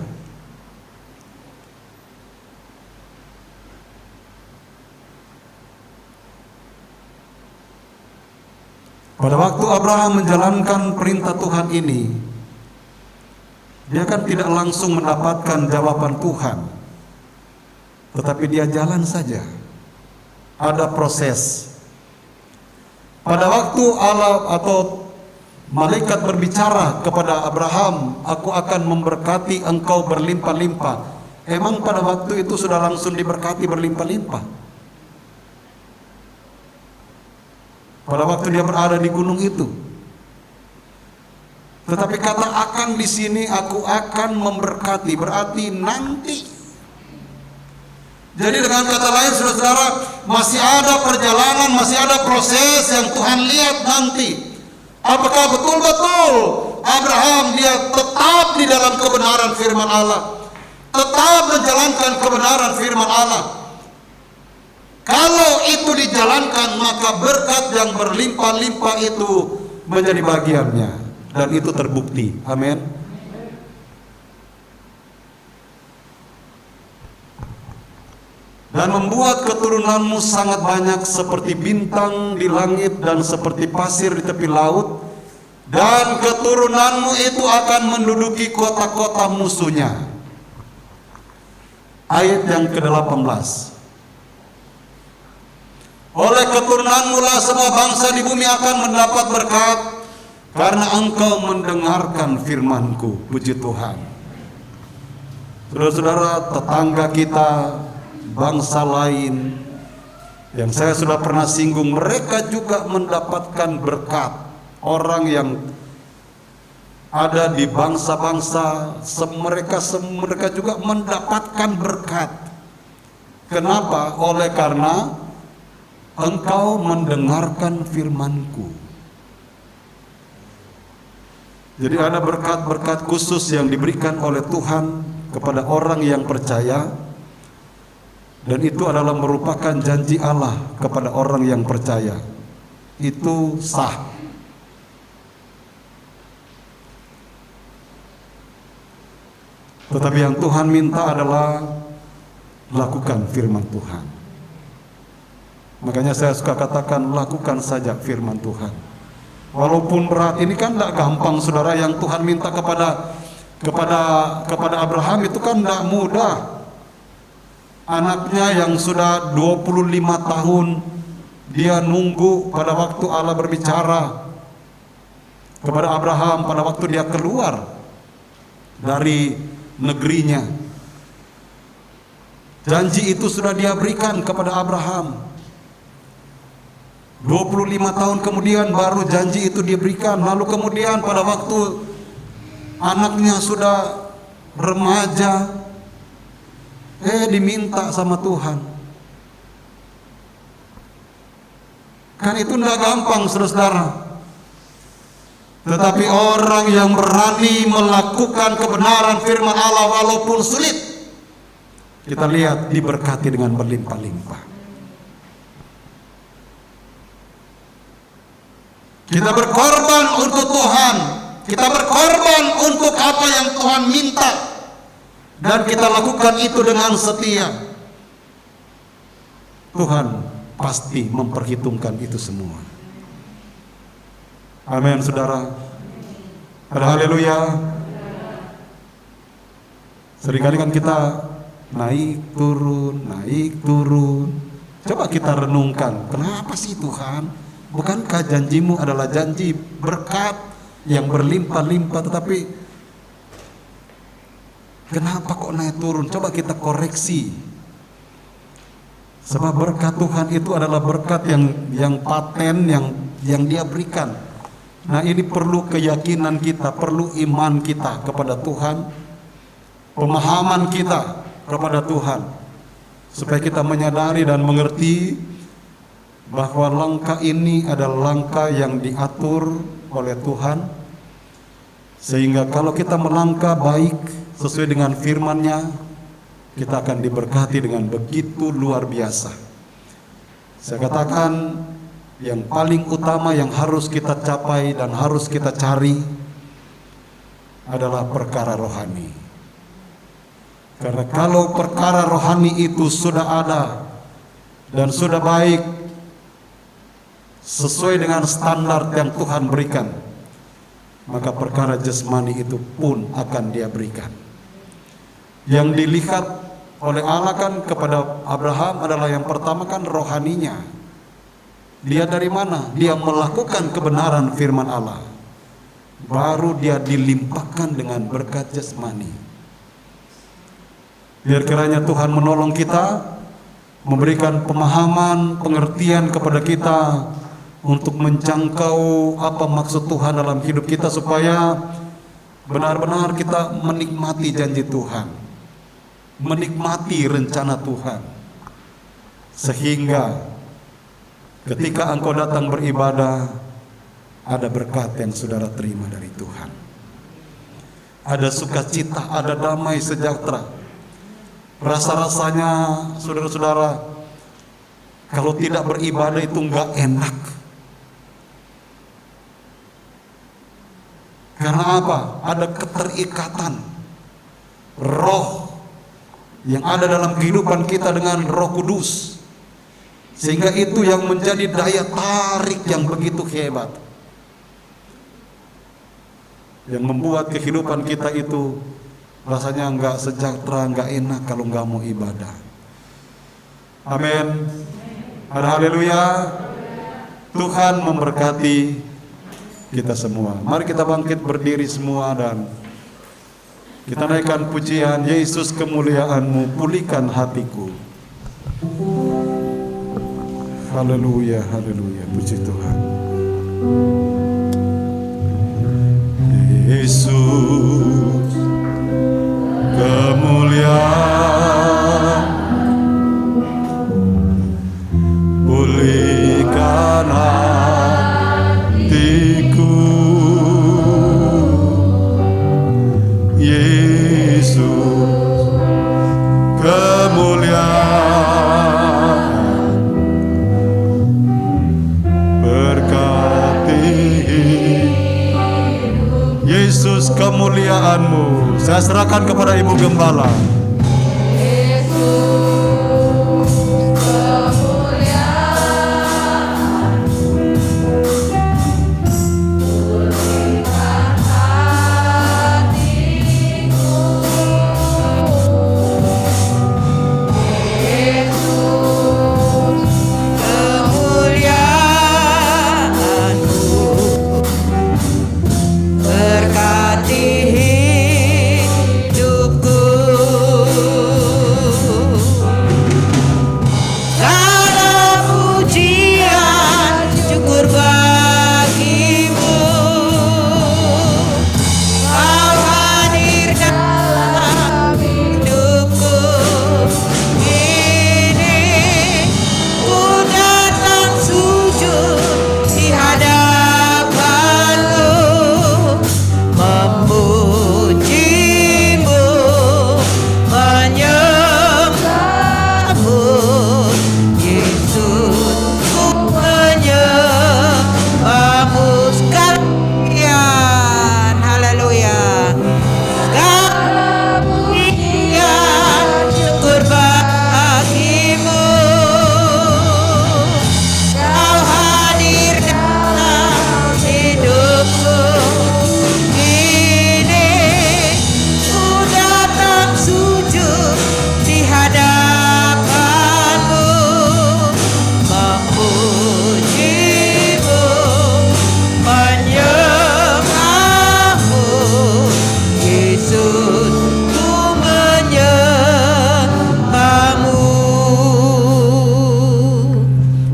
Pada waktu Abraham menjalankan perintah Tuhan ini, dia kan tidak langsung mendapatkan jawaban Tuhan, tetapi dia jalan saja. Ada proses. Pada waktu Allah atau malaikat berbicara kepada Abraham, aku akan memberkati engkau berlimpah-limpah. Emang pada waktu itu sudah langsung diberkati berlimpah-limpah? Pada waktu dia berada di gunung itu. Tetapi kata akan di sini, aku akan memberkati, berarti nanti. Jadi dengan kata lain, saudara-saudara, masih ada perjalanan, masih ada proses yang Tuhan lihat nanti. Apakah betul-betul Abraham dia tetap di dalam kebenaran firman Allah, tetap menjalankan kebenaran firman Allah. Kalau itu dijalankan, maka berkat yang berlimpah-limpah itu menjadi bagiannya, dan itu terbukti. Amin. Dan membuat keturunanmu sangat banyak seperti bintang di langit dan seperti pasir di tepi laut, dan keturunanmu itu akan menduduki kota-kota musuhnya. Ayat yang ke-18. Oleh keturunanmu lah semua bangsa di bumi akan mendapat berkat, karena engkau mendengarkan firman-Ku. Puji Tuhan. Saudara-saudara, tetangga kita, bangsa lain yang saya sudah pernah singgung, mereka juga mendapatkan berkat. Orang yang ada di bangsa-bangsa, mereka juga mendapatkan berkat. Kenapa? Oleh karena engkau mendengarkan firman-Ku. Jadi ada berkat-berkat khusus yang diberikan oleh Tuhan kepada orang yang percaya, dan itu adalah merupakan janji Allah kepada orang yang percaya. Itu sah. Tetapi yang Tuhan minta adalah lakukan firman Tuhan. Makanya saya suka katakan, lakukan saja firman Tuhan. Walaupun berat, ini kan tidak gampang saudara. Yang Tuhan minta kepada Abraham itu kan tidak mudah. Anaknya yang sudah 25 tahun dia nunggu pada waktu Allah berbicara kepada Abraham pada waktu dia keluar dari negerinya. Janji itu sudah dia berikan kepada Abraham. 25 tahun kemudian baru janji itu diberikan. Lalu kemudian pada waktu anaknya sudah remaja, diminta sama Tuhan. Kan itu tidak gampang saudara. Tetapi orang yang berani melakukan kebenaran firman Allah walaupun sulit, kita lihat diberkati dengan berlimpah-limpah. Kita berkorban untuk Tuhan, kita berkorban untuk apa yang Tuhan minta, dan kita lakukan itu dengan setia. Tuhan pasti memperhitungkan itu semua. Amin saudara. Haleluya. Seringkali kan kita naik turun. Coba kita renungkan, kenapa sih Tuhan? Bukankah janjimu adalah janji berkat yang berlimpah-limpah, tetapi kenapa kok naik turun? Coba kita koreksi. Sebab berkat Tuhan itu adalah berkat yang paten, yang dia berikan. Nah, ini perlu keyakinan kita, perlu iman kita kepada Tuhan, pemahaman kita kepada Tuhan, supaya kita menyadari dan mengerti bahwa langkah ini adalah langkah yang diatur oleh Tuhan, sehingga kalau kita melangkah baik sesuai dengan firman-Nya, kita akan diberkati dengan begitu luar biasa. Saya katakan, yang paling utama yang harus kita capai dan harus kita cari adalah perkara rohani. Karena kalau perkara rohani itu sudah ada dan sudah baik sesuai dengan standar yang Tuhan berikan, maka perkara jasmani itu pun akan dia berikan. Yang dilihat oleh Allah kan kepada Abraham adalah yang pertama kan rohaninya. Dia dari mana? Dia melakukan kebenaran firman Allah, baru dia dilimpahkan dengan berkat jasmani. Biar kiranya Tuhan menolong kita, memberikan pemahaman, pengertian kepada kita untuk menjangkau apa maksud Tuhan dalam hidup kita, supaya benar-benar kita menikmati janji Tuhan, menikmati rencana Tuhan, sehingga ketika engkau datang beribadah, ada berkat yang saudara terima dari Tuhan, ada sukacita, ada damai sejahtera. Rasa-rasanya saudara-saudara, kalau tidak beribadah itu enggak enak. Karena apa? Ada keterikatan roh yang ada dalam kehidupan kita dengan Roh Kudus, sehingga itu yang menjadi daya tarik yang begitu hebat, yang membuat kehidupan kita itu rasanya enggak sejahtera, enggak enak kalau enggak mau ibadah. Amin. Haleluya. Tuhan memberkati kita semua. Mari kita bangkit berdiri semua dan kita naikkan pujian, Yesus kemuliaan-Mu pulihkan hatiku. Haleluya, haleluya, puji Tuhan. Yesus kemuliaan, pulihkan hatiku. Yesus kemuliaan, berkati Yesus, kemuliaan-Mu. Saya serahkan kepada Ibu Gembala.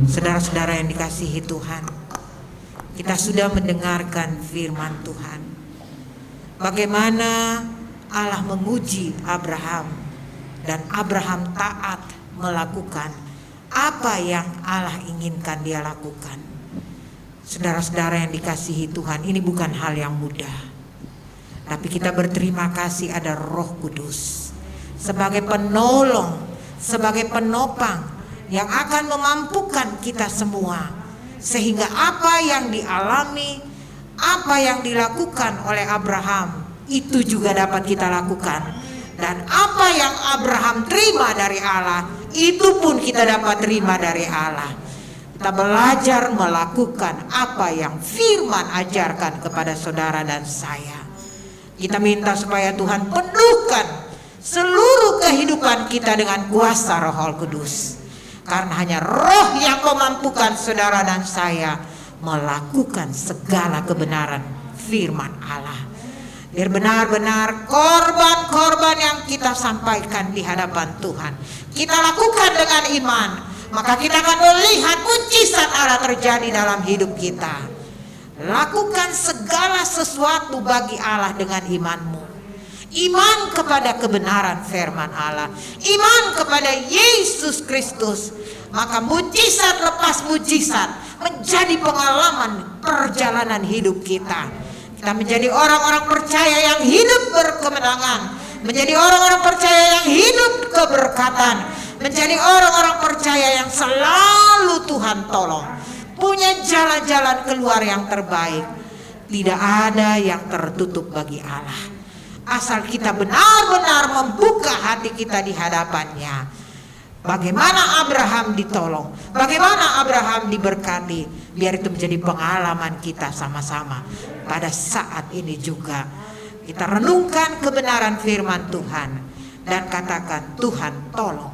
Saudara-saudara yang dikasihi Tuhan, kita sudah mendengarkan firman Tuhan. Bagaimana Allah menguji Abraham dan Abraham taat melakukan apa yang Allah inginkan dia lakukan. Saudara-saudara yang dikasihi Tuhan, ini bukan hal yang mudah. Tapi kita berterima kasih ada Roh Kudus sebagai penolong, sebagai penopang yang akan memampukan kita semua, sehingga apa yang dialami, apa yang dilakukan oleh Abraham itu juga dapat kita lakukan, dan apa yang Abraham terima dari Allah itu pun kita dapat terima dari Allah. Kita belajar melakukan apa yang firman ajarkan kepada saudara dan saya. Kita minta supaya Tuhan penuhkan seluruh kehidupan kita dengan kuasa Roh Kudus. Karena hanya Roh yang memampukan saudara dan saya melakukan segala kebenaran firman Allah. Biar benar-benar korban-korban yang kita sampaikan di hadapan Tuhan kita lakukan dengan iman, maka kita akan melihat mujizat Allah terjadi dalam hidup kita. Lakukan segala sesuatu bagi Allah dengan imanmu. Iman kepada kebenaran firman Allah, iman kepada Yesus Kristus, maka mujizat lepas mujizat menjadi pengalaman perjalanan hidup kita. Kita menjadi orang-orang percaya yang hidup berkemenangan, menjadi orang-orang percaya yang hidup keberkatan, menjadi orang-orang percaya yang selalu Tuhan tolong, punya jalan-jalan keluar yang terbaik. Tidak ada yang tertutup bagi Allah, asal kita benar-benar membuka hati kita di hadapannya. Bagaimana Abraham ditolong, bagaimana Abraham diberkati, biar itu menjadi pengalaman kita sama-sama. Pada saat ini juga kita renungkan kebenaran firman Tuhan dan katakan, Tuhan tolong,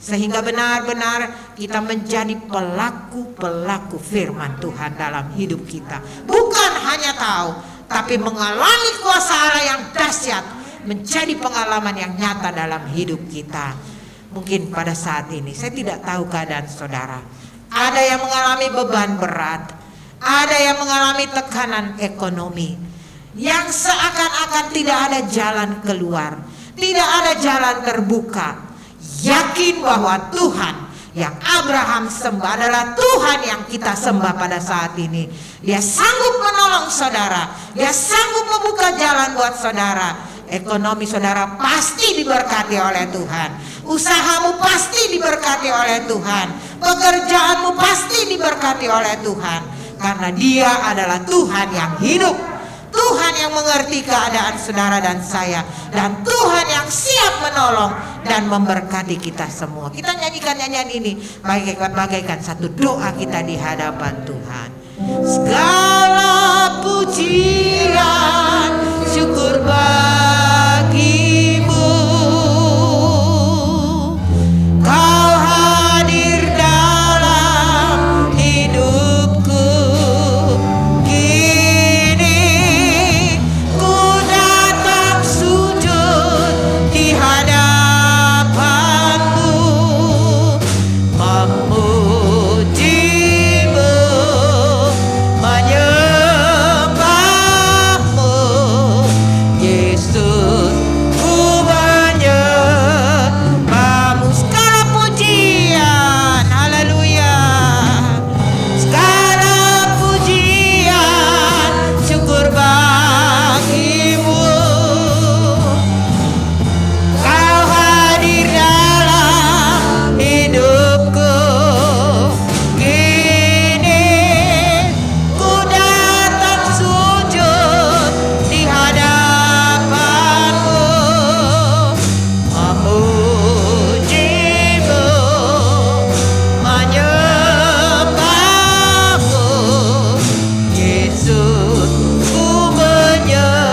sehingga benar-benar kita menjadi pelaku-pelaku firman Tuhan dalam hidup kita. Bukan hanya tahu, tapi mengalami kuasa Allah yang dahsyat, menjadi pengalaman yang nyata dalam hidup kita. Mungkin pada saat ini saya tidak tahu keadaan saudara. Ada yang mengalami beban berat, ada yang mengalami tekanan ekonomi, yang seakan-akan tidak ada jalan keluar, tidak ada jalan terbuka. Yakin bahwa Tuhan yang Abraham sembah adalah Tuhan yang kita sembah pada saat ini. Dia sanggup menolong saudara, dia sanggup membuka jalan buat saudara. Ekonomi saudara pasti diberkati oleh Tuhan, usahamu pasti diberkati oleh Tuhan, pekerjaanmu pasti diberkati oleh Tuhan, karena Dia adalah Tuhan yang hidup, Tuhan yang mengerti keadaan saudara dan saya, dan Tuhan yang siap menolong dan memberkati kita semua. Kita nyanyikan nyanyian ini bagaikan satu doa kita di hadapan Tuhan. Segala pujian syukur bagimu, Kau hadir dalam hidupku. Kini ku datang sujud di hadapanmu, memujimu, menyembahmu, Yesus, ku menyembahmu. Segala pujian, haleluya, segala pujian syukur bagimu, Kau hadir dalam hidupku. Kini ku datang sujud di hadapanmu, memujimu, menyembahmu, Yesus, ku menyembahmu,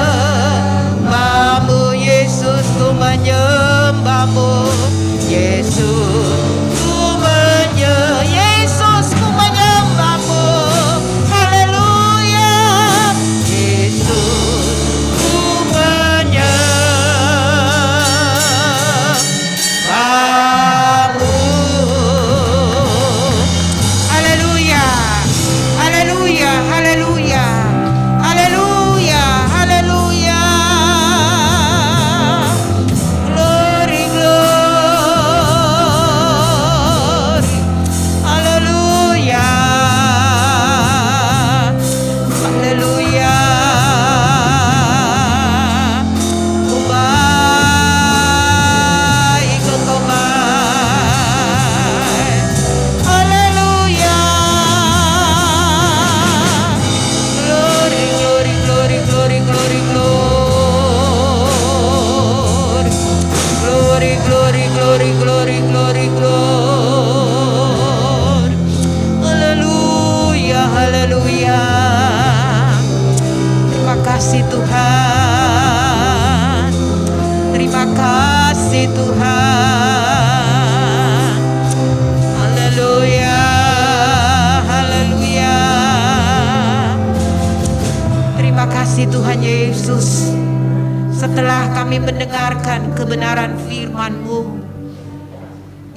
Yesus, ku menyembahmu, Yesus, ku Yesus, ku menyembahmu, haleluya, Yesus, ku menyembahmu, haleluya, haleluya, haleluya, haleluya, haleluya, glory, glory, haleluya, haleluya, ku baik, Engkau baik, haleluya, glory, glory, glory, glory, glory, glory, glory, glory, glory, glory, glory, haleluya, haleluya. Terima kasih Tuhan, terima kasih Tuhan, haleluya, haleluya. Terima kasih Tuhan Yesus. Setelah kami mendengarkan kebenaran firman-Mu,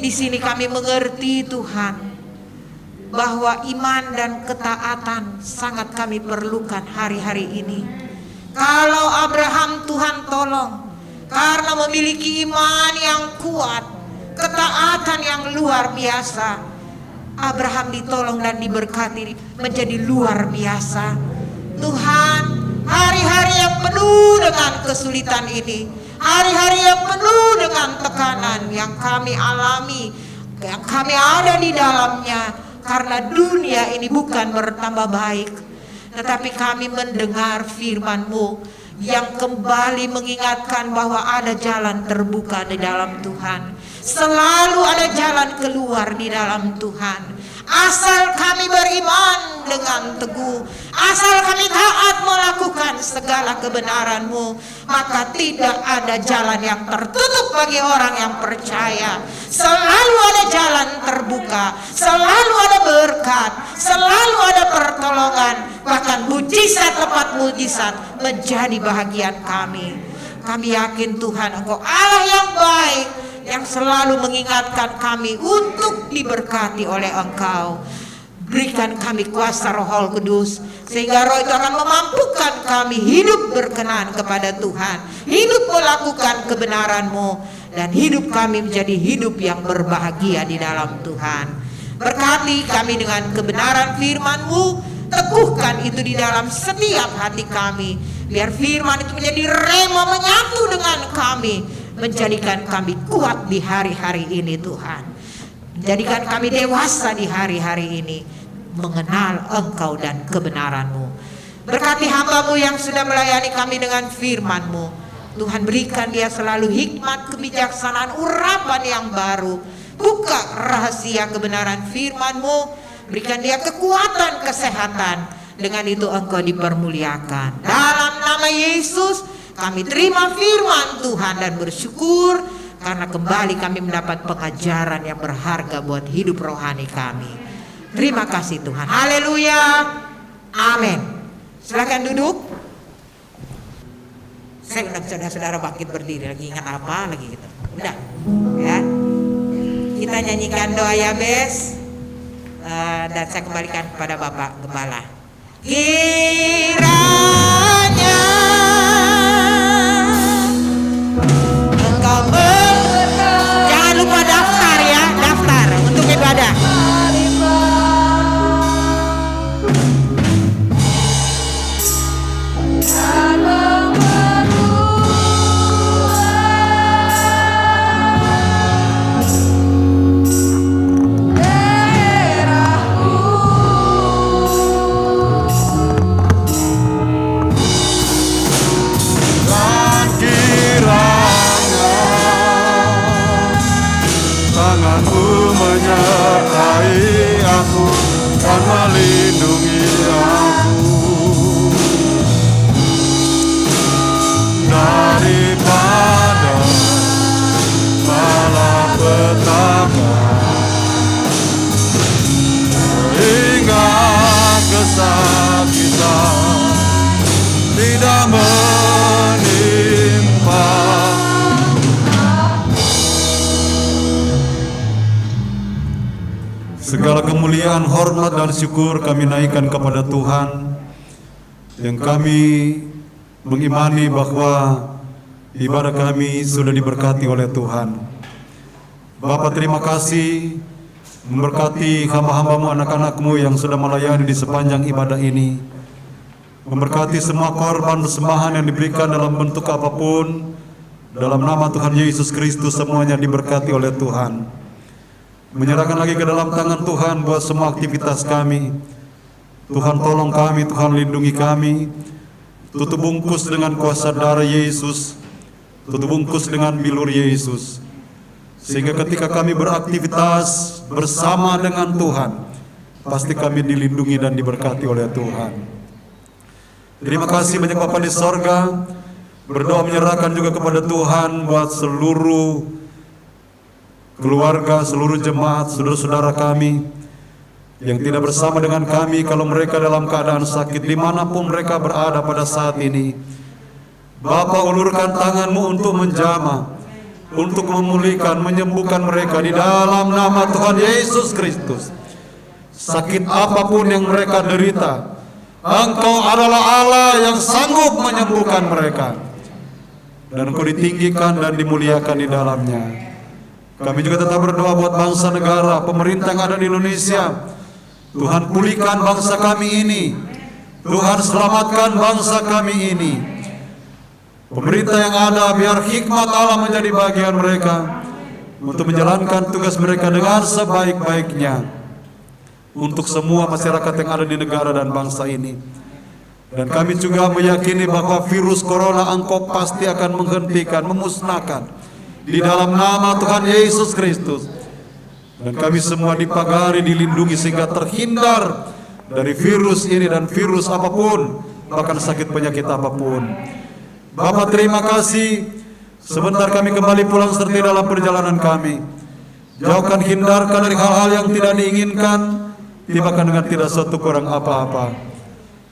di sini kami mengerti Tuhan, bahwa iman dan ketaatan sangat kami perlukan hari-hari ini. Kalau Abraham Tuhan tolong, karena memiliki iman yang kuat, ketaatan yang luar biasa, Abraham ditolong dan diberkati menjadi luar biasa. Tuhan, hari-hari yang penuh dengan kesulitan ini, hari-hari yang penuh dengan tekanan yang kami alami, yang kami ada di dalamnya, karena dunia ini bukan bertambah baik, tetapi kami mendengar firman-Mu yang kembali mengingatkan bahwa ada jalan terbuka di dalam Tuhan. Selalu ada jalan keluar di dalam Tuhan. Asal kami beriman dengan teguh, asal kami taat melakukan segala kebenaran-Mu, maka tidak ada jalan yang tertutup bagi orang yang percaya. Selalu ada jalan terbuka, selalu ada berkat, selalu ada pertolongan, bahkan mujizat lepas mujizat menjadi bahagian kami. Kami yakin Tuhan, Engkau Allah yang baik, yang selalu mengingatkan kami untuk diberkati oleh Engkau. Berikan kami kuasa Roh Kudus, sehingga Roh itu akan memampukan kami hidup berkenan kepada Tuhan, hidup melakukan kebenaran-Mu, dan hidup kami menjadi hidup yang berbahagia di dalam Tuhan. Berkati kami dengan kebenaran firman-Mu, teguhkan itu di dalam setiap hati kami, biar firman itu menjadi rema menyatu dengan kami, menjadikan kami kuat di hari-hari ini Tuhan. Menjadikan kami dewasa di hari-hari ini, mengenal Engkau dan kebenaran-Mu. Berkati hamba-Mu yang sudah melayani kami dengan firman-Mu. Tuhan, berikan dia selalu hikmat, kebijaksanaan, urapan yang baru. Buka rahasia kebenaran firman-Mu. Berikan dia kekuatan, kesehatan. Dengan itu Engkau dipermuliakan. Dalam nama Yesus kami terima firman Tuhan dan bersyukur karena kembali kami mendapat pengajaran yang berharga buat hidup rohani kami. Terima kasih Tuhan. Haleluya. Amin. Silakan duduk. Saya undang saudara-saudara bangkit berdiri. Lagi ingat apa lagi gitu. Udah ya. Kita nyanyikan doa Yabes, dan saya kembalikan kepada Bapak Gembala. Kiranya Engkau jangan lupa daftar ya, daftar untuk ibadah. Tanganmu menyertai aku dan melindungi aku daripada malapetaka hingga kesakitan tidak menimpa. Segala kemuliaan, hormat, dan syukur kami naikkan kepada Tuhan yang kami mengimani bahwa ibadah kami sudah diberkati oleh Tuhan. Bapa, terima kasih memberkati hamba-hamba-Mu, anak-anak-Mu yang sudah melayani di sepanjang ibadah ini. Memberkati semua korban persembahan yang diberikan dalam bentuk apapun. Dalam nama Tuhan Yesus Kristus semuanya diberkati oleh Tuhan. Menyerahkan lagi ke dalam tangan Tuhan buat semua aktivitas kami. Tuhan tolong kami, Tuhan lindungi kami. Tutup bungkus dengan kuasa darah Yesus. Tutup bungkus dengan bilur Yesus. Sehingga ketika kami beraktivitas bersama dengan Tuhan, pasti kami dilindungi dan diberkati oleh Tuhan. Terima kasih banyak Bapa di sorga. Berdoa menyerahkan juga kepada Tuhan buat seluruh keluarga, seluruh jemaat, saudara-saudara kami yang tidak bersama dengan kami kalau mereka dalam keadaan sakit dimanapun mereka berada pada saat ini. Bapa, ulurkan tangan-Mu untuk menjamah, untuk memulihkan, menyembuhkan mereka di dalam nama Tuhan Yesus Kristus. Sakit apapun yang mereka derita, Engkau adalah Allah yang sanggup menyembuhkan mereka, dan Engkau ditinggikan dan dimuliakan di dalamnya. Kami juga tetap berdoa buat bangsa negara, pemerintah yang ada di Indonesia. Tuhan pulihkan bangsa kami ini. Tuhan selamatkan bangsa kami ini. Pemerintah yang ada, biar hikmat Allah menjadi bagian mereka untuk menjalankan tugas mereka dengan sebaik-baiknya untuk semua masyarakat yang ada di negara dan bangsa ini. Dan kami juga meyakini bahwa virus corona Engkau pasti akan menghentikan, memusnahkan di dalam nama Tuhan Yesus Kristus. Dan kami semua dipagari, dilindungi sehingga terhindar dari virus ini dan virus apapun, bahkan sakit penyakit apapun. Bapak, terima kasih. Sebentar kami kembali pulang serta dalam perjalanan kami. Jauhkan, hindarkan dari hal-hal yang tidak diinginkan, tibakan dengan tidak suatu kurang apa-apa.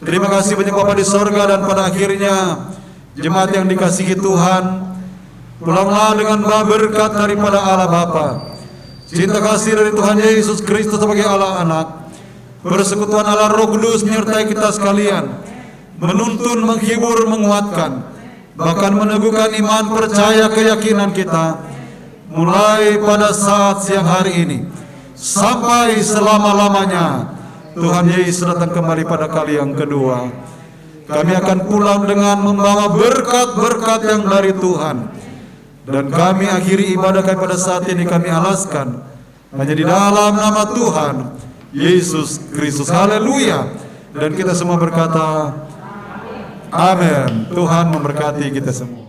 Terima kasih banyak Bapak di sorga, dan pada akhirnya jemaat yang dikasihi Tuhan, pulanglah dengan berkat daripada Allah Bapa, cinta kasih dari Tuhan Yesus Kristus sebagai Allah Anak, persekutuan Allah Roh Kudus menyertai kita sekalian, menuntun, menghibur, menguatkan, bahkan meneguhkan iman, percaya, keyakinan kita, mulai pada saat siang hari ini sampai selama-lamanya. Tuhan Yesus datang kembali pada kali yang kedua. Kami akan pulang dengan membawa berkat-berkat yang dari Tuhan. Dan kami akhiri ibadah kami pada saat ini kami alaskan hanya di dalam nama Tuhan Yesus Kristus. Haleluya. Dan kita semua berkata Amin. Tuhan memberkati kita semua.